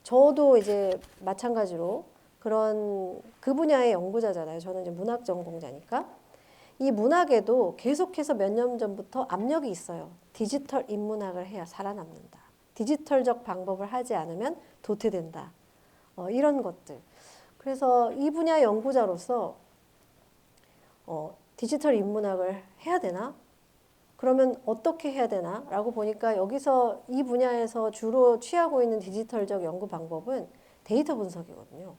A: 저도 이제 마찬가지로 그 분야의 연구자잖아요. 저는 이제 문학 전공자니까. 이 문학에도 계속해서 몇 년 전부터 압력이 있어요. 디지털 인문학을 해야 살아남는다. 디지털적 방법을 하지 않으면 도태된다. 이런 것들. 그래서 이 분야 연구자로서 디지털 인문학을 해야 되나? 그러면 어떻게 해야 되나? 라고 보니까 여기서 이 분야에서 주로 취하고 있는 디지털적 연구 방법은 데이터 분석이거든요.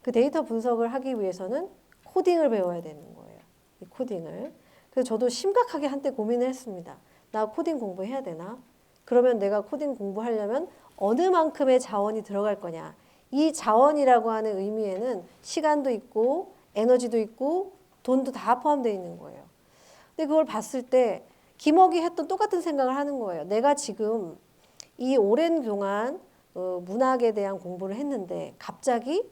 A: 그 데이터 분석을 하기 위해서는 코딩을 배워야 되는 거예요. 이 코딩을. 그래서 저도 심각하게 한때 고민을 했습니다. 나 코딩 공부해야 되나? 그러면 내가 코딩 공부하려면 어느 만큼의 자원이 들어갈 거냐? 이 자원이라고 하는 의미에는 시간도 있고 에너지도 있고 돈도 다 포함되어 있는 거예요. 근데 그걸 봤을 때 김억이 했던 똑같은 생각을 하는 거예요. 내가 지금 이 오랜 동안 문학에 대한 공부를 했는데 갑자기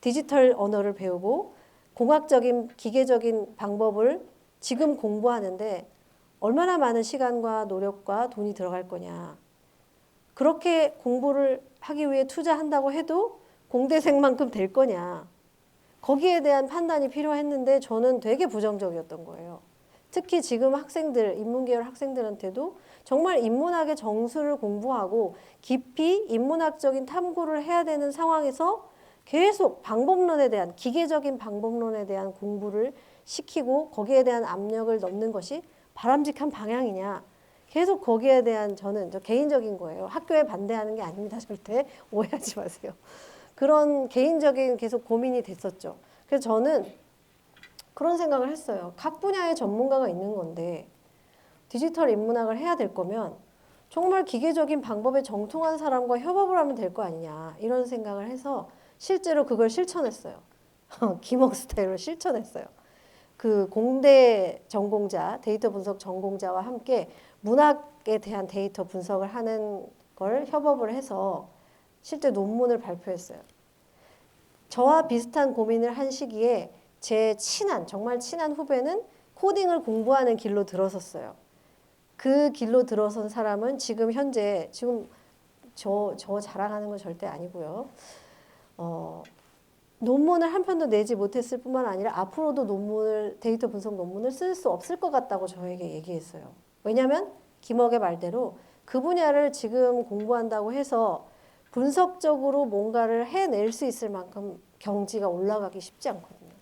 A: 디지털 언어를 배우고 공학적인 기계적인 방법을 지금 공부하는데 얼마나 많은 시간과 노력과 돈이 들어갈 거냐. 그렇게 공부를 하기 위해 투자한다고 해도 공대생만큼 될 거냐. 거기에 대한 판단이 필요했는데 저는 되게 부정적이었던 거예요. 특히 지금 학생들, 인문계열 학생들한테도 정말 인문학의 정수를 공부하고 깊이 인문학적인 탐구를 해야 되는 상황에서 계속 방법론에 대한 기계적인 방법론에 대한 공부를 시키고 거기에 대한 압력을 넣는 것이 바람직한 방향이냐. 계속 거기에 대한 저는 개인적인 거예요. 학교에 반대하는 게 아닙니다. 절대 오해하지 마세요. 그런 개인적인 계속 고민이 됐었죠. 그래서 저는 그런 생각을 했어요. 각 분야의 전문가가 있는 건데 디지털 인문학을 해야 될 거면 정말 기계적인 방법에 정통한 사람과 협업을 하면 될 거 아니냐. 이런 생각을 해서 실제로 그걸 실천했어요. 김억 스타일로 실천했어요. 그 공대 전공자, 데이터 분석 전공자와 함께 문학에 대한 데이터 분석을 하는 걸 협업을 해서 실제 논문을 발표했어요. 저와 비슷한 고민을 한 시기에 제 정말 친한 후배는 코딩을 공부하는 길로 들어섰어요. 그 길로 들어선 사람은 지금 현재 지금 저 자랑하는 건 절대 아니고요. 논문을 한 편도 내지 못했을 뿐만 아니라 앞으로도 데이터 분석 논문을 쓸 수 없을 것 같다고 저에게 얘기했어요. 왜냐하면 김억의 말대로 그 분야를 지금 공부한다고 해서 분석적으로 뭔가를 해낼 수 있을 만큼 경지가 올라가기 쉽지 않거든요.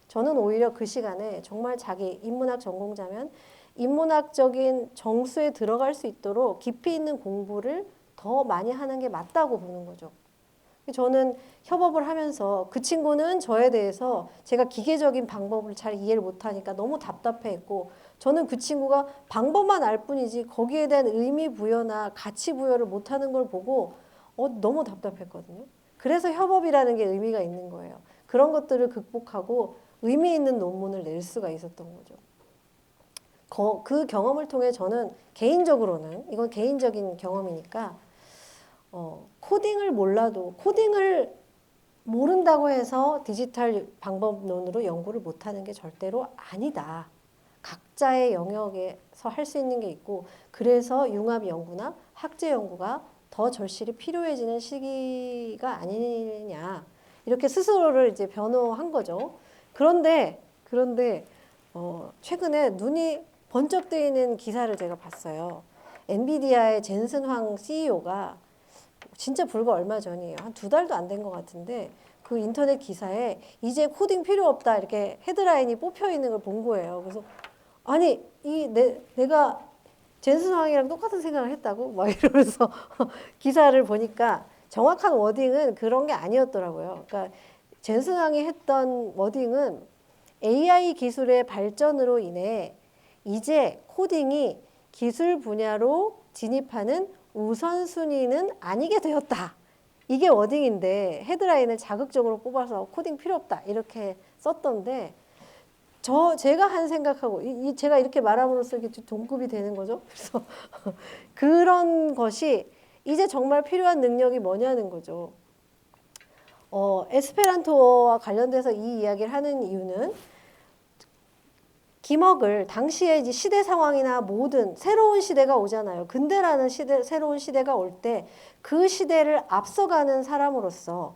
A: 저는 오히려 그 시간에 정말 자기 인문학 전공자면 인문학적인 정수에 들어갈 수 있도록 깊이 있는 공부를 더 많이 하는 게 맞다고 보는 거죠. 저는 협업을 하면서 그 친구는 저에 대해서 제가 기계적인 방법을 잘 이해를 못하니까 너무 답답해했고, 저는 그 친구가 방법만 알 뿐이지 거기에 대한 의미 부여나 가치 부여를 못하는 걸 보고 너무 답답했거든요. 그래서 협업이라는 게 의미가 있는 거예요. 그런 것들을 극복하고 의미 있는 논문을 낼 수가 있었던 거죠. 그 경험을 통해 저는 개인적으로는, 이건 개인적인 경험이니까, 코딩을 몰라도, 코딩을 모른다고 해서 디지털 방법론으로 연구를 못하는 게 절대로 아니다. 각자의 영역에서 할 수 있는 게 있고, 그래서 융합 연구나 학제 연구가 더 절실히 필요해지는 시기가 아니냐, 이렇게 스스로를 이제 변호한 거죠. 그런데 최근에 눈이 번쩍 뜨이는 기사를 제가 봤어요. 엔비디아의 젠슨 황 CEO가 진짜 불과 얼마 전이에요. 한 2달도 안 된 것 같은데 그 인터넷 기사에 이제 코딩 필요 없다 이렇게 헤드라인이 뽑혀 있는 걸 본 거예요. 그래서 아니 내가 젠슨 황이랑 똑같은 생각을 했다고 막 이러면서 기사를 보니까 정확한 워딩은 그런 게 아니었더라고요. 그러니까 젠슨 황이 했던 워딩은 AI 기술의 발전으로 인해 이제 코딩이 기술 분야로 진입하는 우선순위는 아니게 되었다. 이게 워딩인데 헤드라인을 자극적으로 뽑아서 코딩 필요 없다 이렇게 썼던데, 제가 한 생각하고 제가 이렇게 말함으로써 이렇게 동급이 되는 거죠. 그래서 그런 것이 이제 정말 필요한 능력이 뭐냐는 거죠. 에스페란토와 관련돼서 이 이야기를 하는 이유는 김억을 당시에 이제 시대 상황이나 모든 새로운 시대가 오잖아요. 근대라는 새로운 시대가 올 때 그 시대를 앞서가는 사람으로서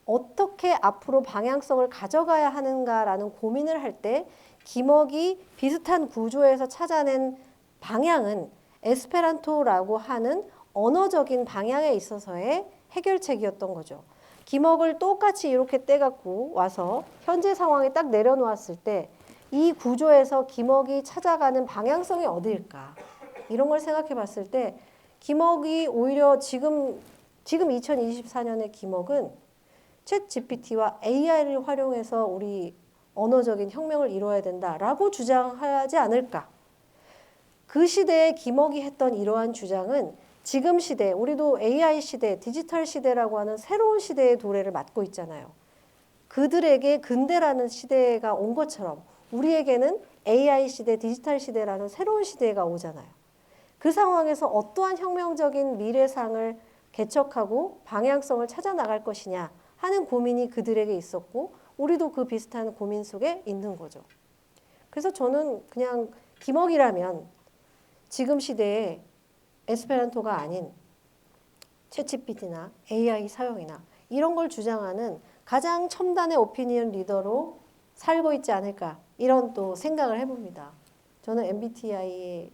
A: 어떻게 앞으로 방향성을 가져가야 하는가라는 고민을 할 때 김억이 비슷한 구조에서 찾아낸 방향은 에스페란토라고 하는 언어적인 방향에 있어서의 해결책이었던 거죠. 김억을 똑같이 이렇게 떼갖고 와서 현재 상황에 딱 내려놓았을 때 이 구조에서 김억이 찾아가는 방향성이 어디일까? 이런 걸 생각해 봤을 때 김억이 오히려 지금 2024년의 김억은 챗 GPT와 AI를 활용해서 우리 언어적인 혁명을 이루어야 된다라고 주장하지 않을까? 그 시대에 김억이 했던 이러한 주장은 지금 시대, 우리도 AI 시대, 디지털 시대라고 하는 새로운 시대의 도래를 맞고 있잖아요. 그들에게 근대라는 시대가 온 것처럼 우리에게는 AI 시대, 디지털 시대라는 새로운 시대가 오잖아요. 그 상황에서 어떠한 혁명적인 미래상을 개척하고 방향성을 찾아 나갈 것이냐 하는 고민이 그들에게 있었고, 우리도 그 비슷한 고민 속에 있는 거죠. 그래서 저는 그냥 김억이라면 지금 시대에 에스페란토가 아닌 챗GPT나 AI 사용이나 이런 걸 주장하는 가장 첨단의 오피니언 리더로 살고 있지 않을까, 이런 또 생각을 해봅니다. 저는 MBTI의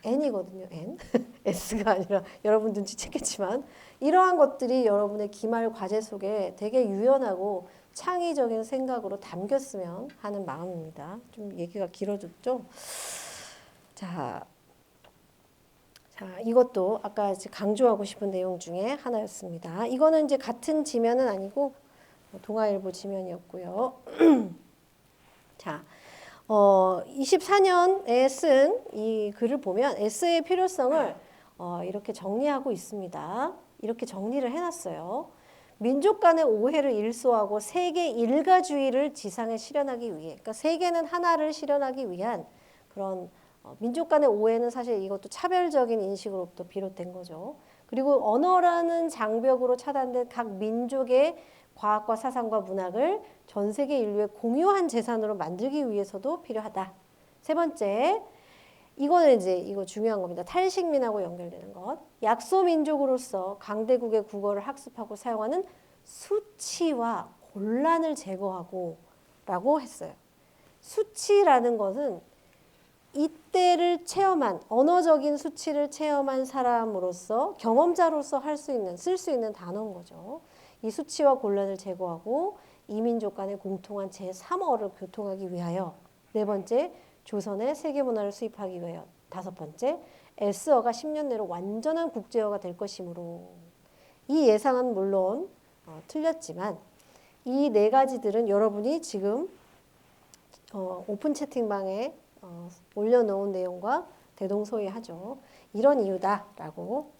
A: N이거든요. N. S가 아니라 여러분 눈치챘겠지만 이러한 것들이 여러분의 기말 과제 속에 되게 유연하고 창의적인 생각으로 담겼으면 하는 마음입니다. 좀 얘기가 길어졌죠? 자, 이것도 아까 강조하고 싶은 내용 중에 하나였습니다. 이거는 이제 같은 지면은 아니고 동아일보 지면이었고요. 자, 24년에 쓴 이 글을 보면 S의 필요성을 이렇게 정리하고 있습니다. 이렇게 정리를 해놨어요. 민족 간의 오해를 일소하고 세계 일가주의를 지상에 실현하기 위해, 그러니까 세계는 하나를 실현하기 위한 그런 민족 간의 오해는 사실 이것도 차별적인 인식으로부터 비롯된 거죠. 그리고 언어라는 장벽으로 차단된 각 민족의 과학과 사상과 문학을 전 세계 인류의 공유한 재산으로 만들기 위해서도 필요하다. 세 번째, 이거는 이제 이거 중요한 겁니다. 탈식민하고 연결되는 것. 약소민족으로서 강대국의 국어를 학습하고 사용하는 수치와 곤란을 제거하고 라고 했어요. 수치라는 것은 이때를 체험한 언어적인 수치를 체험한 사람으로서 경험자로서 할 수 있는 쓸 수 있는 단어인 거죠. 이 수치와 곤란을 제거하고 이민족 간의 공통한 제3어를 교통하기 위하여 네 번째 조선의 세계문화를 수입하기 위하여 다섯 번째 S어가 10년 내로 완전한 국제어가 될 것이므로 이 예상은 물론 틀렸지만 이 네 가지들은 여러분이 지금 오픈 채팅방에 올려놓은 내용과 대동소이하죠. 이런 이유다라고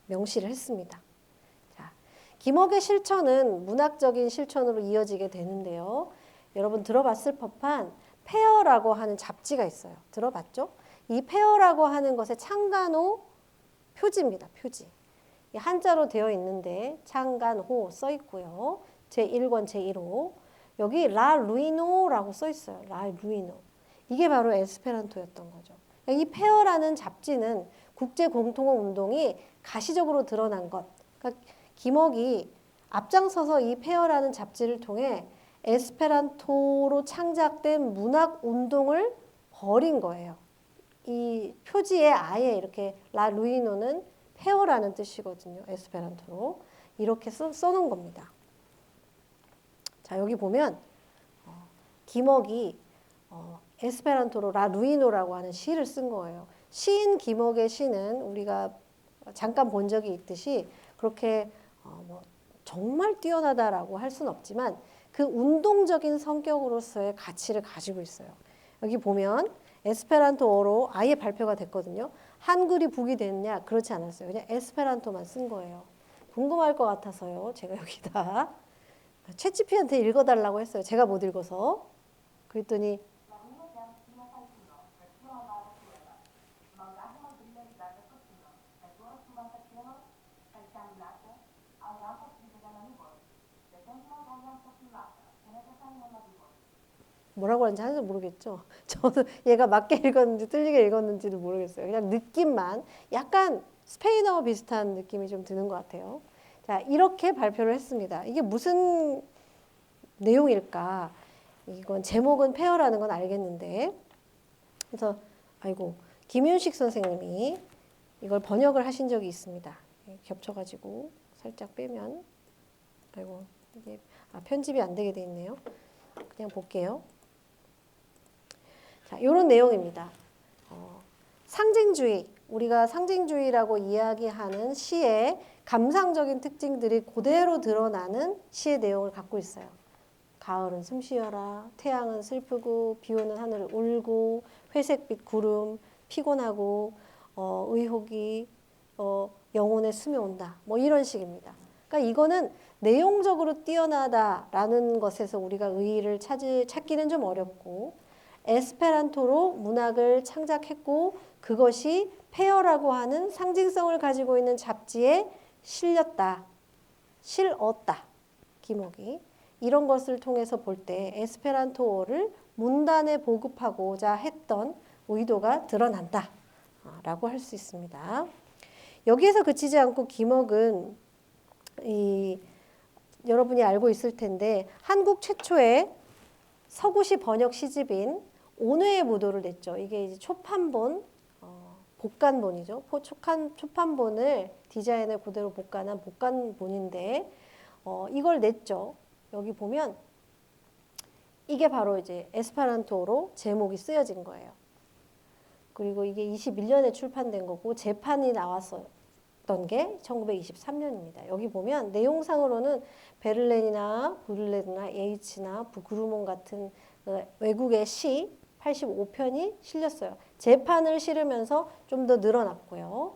A: 명시를 했습니다. 자, 김억의 실천은 문학적인 실천으로 이어지게 되는데요. 여러분 들어봤을 법한 페어라고 하는 잡지가 있어요. 들어봤죠? 이 페어라고 하는 것의 창간호 표지입니다. 표지. 한자로 되어 있는데 창간호 써 있고요. 제1권 제1호. 여기 라 루이노라고 써 있어요. 라 루이노. 이게 바로 에스페란토였던 거죠. 이 페어라는 잡지는 국제 공통어 운동이 가시적으로 드러난 것. 그러니까 김억이 앞장서서 이 페어라는 잡지를 통해 에스페란토로 창작된 문학 운동을 벌인 거예요. 이 표지에 아예 이렇게 라 루이노는 페어라는 뜻이거든요. 에스페란토로. 이렇게 써놓은 겁니다. 자, 여기 보면 김억이 에스페란토로 라 루이노라고 하는 시를 쓴 거예요. 시인 김억의 시는 우리가 잠깐 본 적이 있듯이 그렇게 뭐 정말 뛰어나다라고 할 수는 없지만 그 운동적인 성격으로서의 가치를 가지고 있어요. 여기 보면 에스페란토어로 아예 발표가 됐거든요. 한글이 북이 됐냐? 그렇지 않았어요. 그냥 에스페란토만 쓴 거예요. 궁금할 것 같아서요. 제가 여기다 챗GPT한테 읽어달라고 했어요. 제가 못 읽어서. 그랬더니 뭐라고 하는지 하나도 모르겠죠. 저도 얘가 맞게 읽었는지 틀리게 읽었는지도 모르겠어요. 그냥 느낌만 약간 스페인어 비슷한 느낌이 좀 드는 것 같아요. 자, 이렇게 발표를 했습니다. 이게 무슨 내용일까? 이건 제목은 페어라는 건 알겠는데 그래서 아이고 김윤식 선생님이 이걸 번역을 하신 적이 있습니다. 겹쳐가지고 살짝 빼면 아이고 이게 편집이 안 되게 돼 있네요. 그냥 볼게요. 자, 이런 내용입니다. 상징주의, 우리가 상징주의라고 이야기하는 시의 감상적인 특징들이 그대로 드러나는 시의 내용을 갖고 있어요. 가을은 숨쉬어라, 태양은 슬프고, 비 오는 하늘을 울고, 회색빛 구름, 피곤하고, 의혹이 영혼의 숨이 온다. 뭐 이런 식입니다. 그러니까 이거는 내용적으로 뛰어나다라는 것에서 우리가 의의를 찾기는 좀 어렵고 에스페란토로 문학을 창작했고 그것이 페어라고 하는 상징성을 가지고 있는 잡지에 실었다. 김억이. 이런 것을 통해서 볼 때 에스페란토어를 문단에 보급하고자 했던 의도가 드러난다. 라고 할 수 있습니다. 여기에서 그치지 않고 김억은 여러분이 알고 있을 텐데 한국 최초의 서구시 번역 시집인 온회의 무도를 냈죠. 이게 이제 초판본, 복간본이죠. 초판본을 디자인을 그대로 복간한 복간본인데 이걸 냈죠. 여기 보면 이게 바로 이제 에스페란토로 제목이 쓰여진 거예요. 그리고 이게 21년에 출판된 거고 재판이 나왔었던 게 1923년입니다. 여기 보면 내용상으로는 베를렌이나 부를레드나 예이츠나 부그루몬 같은 외국의 시 85편이 실렸어요. 재판을 실으면서 좀 더 늘어났고요.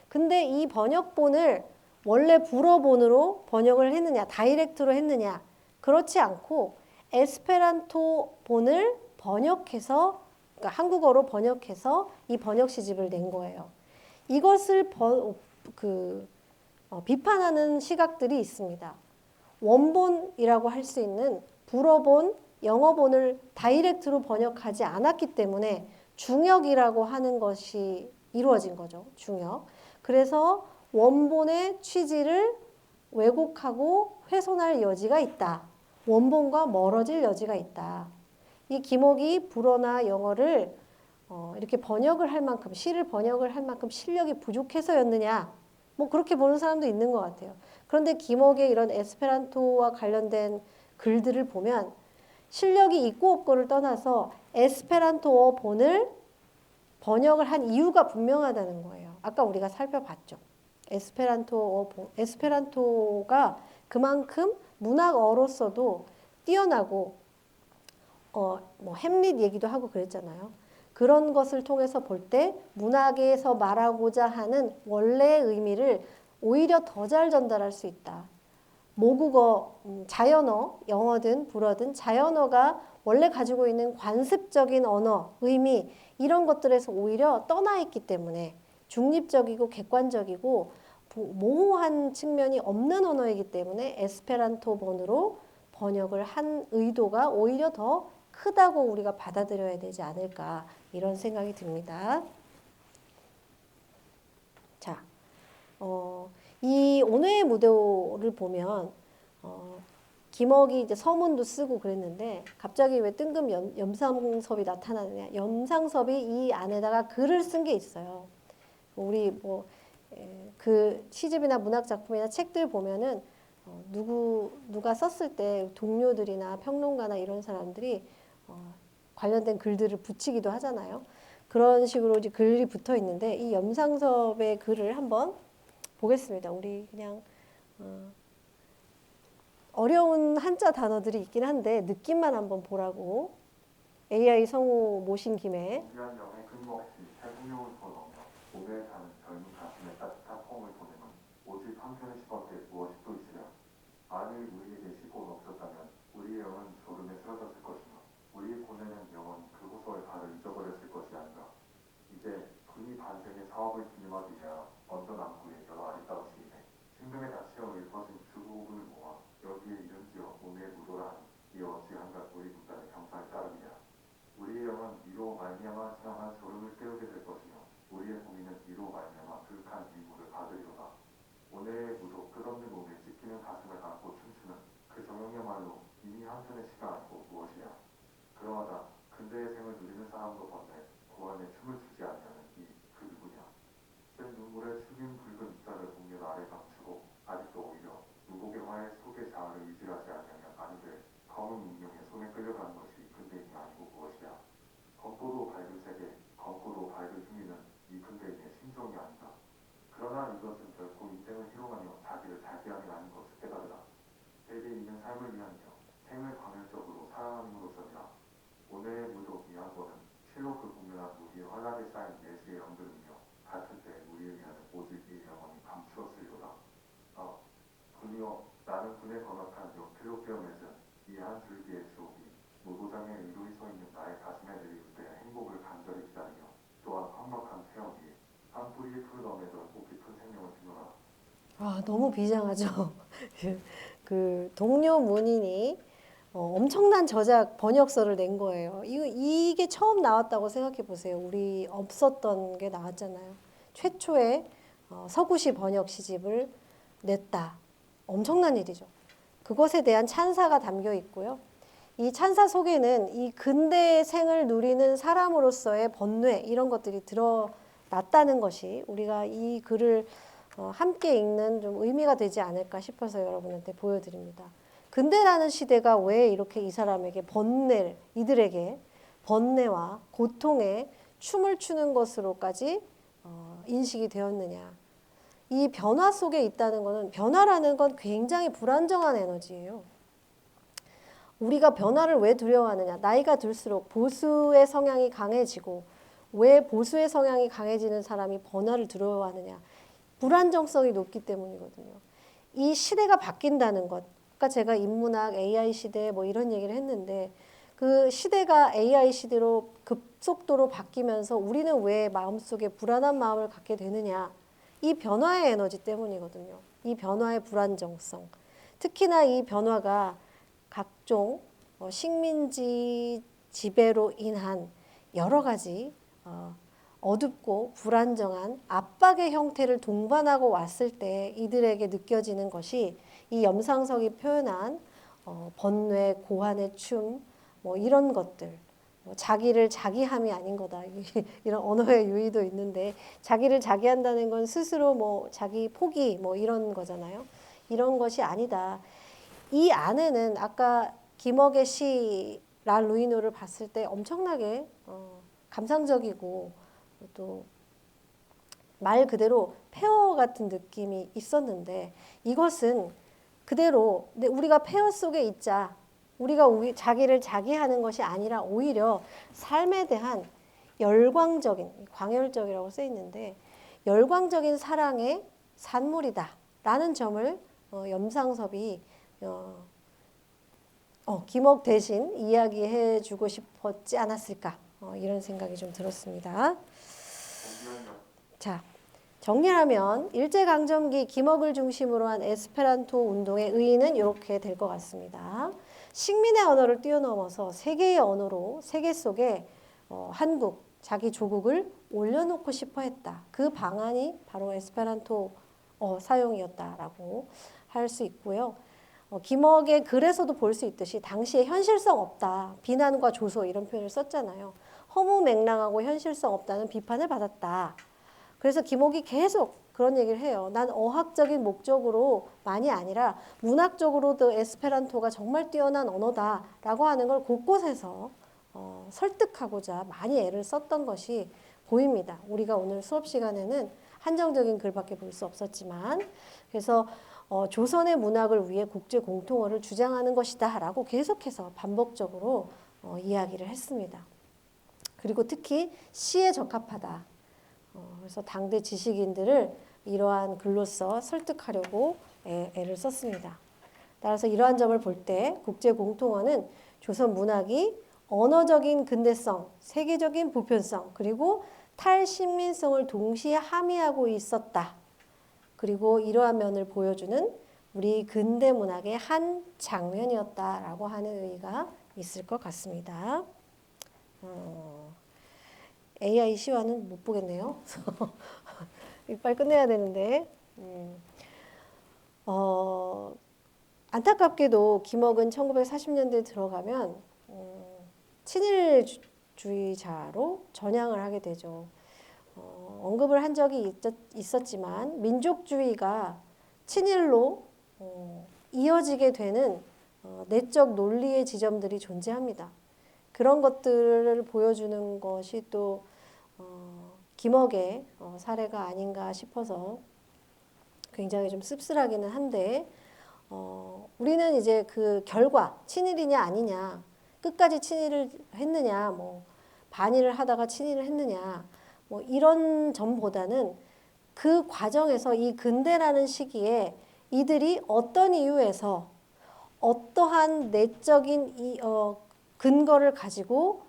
A: 근데 이 번역본을 원래 불어본으로 번역을 했느냐, 다이렉트로 했느냐, 그렇지 않고 에스페란토본을 번역해서, 그러니까 한국어로 번역해서 이 번역 시집을 낸 거예요. 이것을 비판하는 시각들이 있습니다. 원본이라고 할 수 있는 불어본, 영어본을 다이렉트로 번역하지 않았기 때문에 중역이라고 하는 것이 이루어진 거죠. 중역. 그래서 원본의 취지를 왜곡하고 훼손할 여지가 있다. 원본과 멀어질 여지가 있다. 이 김옥이 불어나 영어를 이렇게 번역을 할 만큼, 시를 번역을 할 만큼 실력이 부족해서였느냐? 뭐 그렇게 보는 사람도 있는 것 같아요. 그런데 김옥의 이런 에스페란토와 관련된 글들을 보면 실력이 있고 없고를 떠나서 에스페란토어 본을 번역을 한 이유가 분명하다는 거예요. 아까 우리가 살펴봤죠. 에스페란토가 그만큼 문학어로서도 뛰어나고 뭐 햄릿 얘기도 하고 그랬잖아요. 그런 것을 통해서 볼 때 문학에서 말하고자 하는 원래의 의미를 오히려 더 잘 전달할 수 있다. 모국어, 자연어, 영어든 불어든 자연어가 원래 가지고 있는 관습적인 언어, 의미 이런 것들에서 오히려 떠나 있기 때문에 중립적이고 객관적이고 모호한 측면이 없는 언어이기 때문에 에스페란토본으로 번역을 한 의도가 오히려 더 크다고 우리가 받아들여야 되지 않을까 이런 생각이 듭니다. 자, 이 온회의 무도를 보면 김억이 이제 서문도 쓰고 그랬는데 갑자기 왜 뜬금 염상섭이 나타나느냐? 염상섭이 이 안에다가 글을 쓴 게 있어요. 우리 뭐 그 시집이나 문학 작품이나 책들 보면은 누가 썼을 때 동료들이나 평론가나 이런 사람들이 관련된 글들을 붙이기도 하잖아요. 그런 식으로 이제 글이 붙어 있는데 이 염상섭의 글을 한번 보겠습니다. 우리 그냥 어려운 한자 단어들이 있긴 한데 느낌만 한번 보라고. AI 성우 모신 김에
B: 귀한 영의 끊임없이 태국령을 불어넣으며 몸에 닿는 젊은 가슴에 따뜻한 폼을 보내는 오직 한편의 시밖에 무엇이 또 있으랴. 만일 우리에게 시골 없었다면 우리의 영은 졸음에 쓰러졌을 것이며 우리의 고뇌는 영원히 그 호소의 발을 잊어버렸을 것이 아닌가. 이제 군이 반생의 사업을 기념하기 위하여 언더 남구에 여러 아리따운 시인의 생명의 다치어 읊어진 주부분을 모아 여기에 이름지어 오늘의 무도라 하니 이 어찌한가 우리 군단의 경사에 따르니라. 우리의 영은 이로 말미암아 지나간 졸음을 깨우게 될 것이며 우리의 고민은 이로 말미암아 그윽한 위무를 받으리로다. 오늘의 무도 끝없는 몸에 찢기는 가슴을 안고 춤추는 그 정형이야말로 이미 한편의 시가 아니고 무엇이냐. 그러하다 근대의 생을 누리는 사람도 번데 고안에 춤을 추지 아니하는 이 그 누구냐. 쓴 눈물에 숙인 붉은 입자를 목련 아래 감추고 아직도 오히려 무곡의 화의 속의 자아를 의지하지 아니하면 아니되 검은 운명의 손에 끌려가는 것이 근대인이 아니고 무엇이야. 검고도 밝은 세계, 검고도 밝은 흉이는 이 근대인의 심정이 아닌가. 그러나 이것은 결코 인생을 희롱하며 자기를 달대함이 아닌 것을 깨달으라. 세계인은 삶을 위한 여, 생을 광열적으로 사랑함으로써니라. 오늘의 무도 이 한 번은 실로 그 공연한 우리의 환락에 쌓인 예시의 영들이며 같은 때 우리의 위안은 오직 이 영혼이 감추었으리로다. 군이여 나는 군에 건악한 역필로 꿰어 맺은 이 한 줄기의 추억이 무도장에 의로히 서 있는 나의 가슴에 내리울 때 행복을 간절히 기다리며 또한 황막한 태연 위에 한 뿌리의 푸른 엄에 넓고 깊은 생명을 피노라.
A: 너무 비장하죠. 그 동료 문인이 엄청난 저작 번역서를 낸 거예요. 이게 처음 나왔다고 생각해 보세요. 우리 없었던 게 나왔잖아요. 최초의 서구시 번역 시집을 냈다. 엄청난 일이죠. 그것에 대한 찬사가 담겨 있고요. 이 찬사 속에는 이 근대의 생을 누리는 사람으로서의 번뇌 이런 것들이 드러났다는 것이 우리가 이 글을 함께 읽는 좀 의미가 되지 않을까 싶어서 여러분한테 보여드립니다. 근대라는 시대가 왜 이렇게 이 사람에게 이들에게 번뇌와 고통에 춤을 추는 것으로까지 인식이 되었느냐. 이 변화 속에 있다는 것은 변화라는 건 굉장히 불안정한 에너지예요. 우리가 변화를 왜 두려워하느냐. 나이가 들수록 보수의 성향이 강해지고 왜 보수의 성향이 강해지는 사람이 변화를 두려워하느냐. 불안정성이 높기 때문이거든요. 이 시대가 바뀐다는 것. 아까 제가 인문학, AI 시대 뭐 이런 얘기를 했는데 그 시대가 AI 시대로 급속도로 바뀌면서 우리는 왜 마음속에 불안한 마음을 갖게 되느냐. 이 변화의 에너지 때문이거든요. 이 변화의 불안정성. 특히나 이 변화가 각종 식민지 지배로 인한 여러 가지 어둡고 불안정한 압박의 형태를 동반하고 왔을 때 이들에게 느껴지는 것이 이 염상석이 표현한 번뇌, 고환의 춤, 뭐 이런 것들, 자기를 자기함이 아닌 거다. 이런 언어의 유의도 있는데 자기를 자기한다는 건 스스로 뭐 자기 포기 뭐 이런 거잖아요. 이런 것이 아니다. 이 안에는 아까 김억의 시 라루이노를 봤을 때 엄청나게 감상적이고 또 말 그대로 폐허 같은 느낌이 있었는데 이것은 그대로 우리가 폐허 속에 있자. 우리가 자기를 자기하는 것이 아니라 오히려 삶에 대한 열광적인, 광열적이라고 써 있는데 열광적인 사랑의 산물이다라는 점을 염상섭이 김억 대신 이야기해 주고 싶었지 않았을까 이런 생각이 좀 들었습니다. 자, 정리하면 일제강점기 김억을 중심으로 한 에스페란토 운동의 의의는 이렇게 될 것 같습니다. 식민의 언어를 뛰어넘어서 세계의 언어로 세계 속에 한국, 자기 조국을 올려놓고 싶어 했다. 그 방안이 바로 에스페란토 사용이었다라고 할 수 있고요. 김억의 글에서도 볼 수 있듯이 당시에 현실성 없다. 비난과 조소 이런 표현을 썼잖아요. 허무맹랑하고 현실성 없다는 비판을 받았다. 그래서 김억이 계속 그런 얘기를 해요. 난 어학적인 목적으로만이 아니라 문학적으로도 에스페란토가 정말 뛰어난 언어다라고 하는 걸 곳곳에서 설득하고자 많이 애를 썼던 것이 보입니다. 우리가 오늘 수업 시간에는 한정적인 글밖에 볼 수 없었지만 그래서 조선의 문학을 위해 국제 공통어를 주장하는 것이다 라고 계속해서 반복적으로 이야기를 했습니다. 그리고 특히 시에 적합하다. 그래서 당대 지식인들을 이러한 글로써 설득하려고 애를 썼습니다. 따라서 이러한 점을 볼 때 국제 공통어는 조선 문학이 언어적인 근대성, 세계적인 보편성, 그리고 탈신민성을 동시에 함의하고 있었다. 그리고 이러한 면을 보여주는 우리 근대 문학의 한 장면이었다라고 하는 의의가 있을 것 같습니다. AI 시화는 못 보겠네요. 빨리 끝내야 되는데. 안타깝게도 김억은 1940년대에 들어가면 친일주의자로 전향을 하게 되죠. 언급을 한 적이 있었지만 민족주의가 친일로 이어지게 되는 내적 논리의 지점들이 존재합니다. 그런 것들을 보여주는 것이 또 김억의 사례가 아닌가 싶어서 굉장히 좀 씁쓸하기는 한데 우리는 이제 그 결과 친일이냐 아니냐 끝까지 친일을 했느냐 뭐 반일을 하다가 친일을 했느냐 뭐 이런 점보다는 그 과정에서 이 근대라는 시기에 이들이 어떤 이유에서 어떠한 내적인 근거를 가지고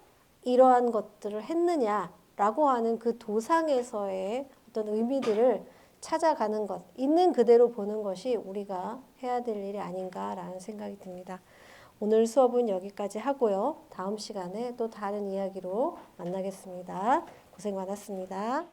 A: 이러한 것들을 했느냐라고 하는 그 도상에서의 어떤 의미들을 찾아가는 것, 있는 그대로 보는 것이 우리가 해야 될 일이 아닌가라는 생각이 듭니다. 오늘 수업은 여기까지 하고요. 다음 시간에 또 다른 이야기로 만나겠습니다. 고생 많았습니다.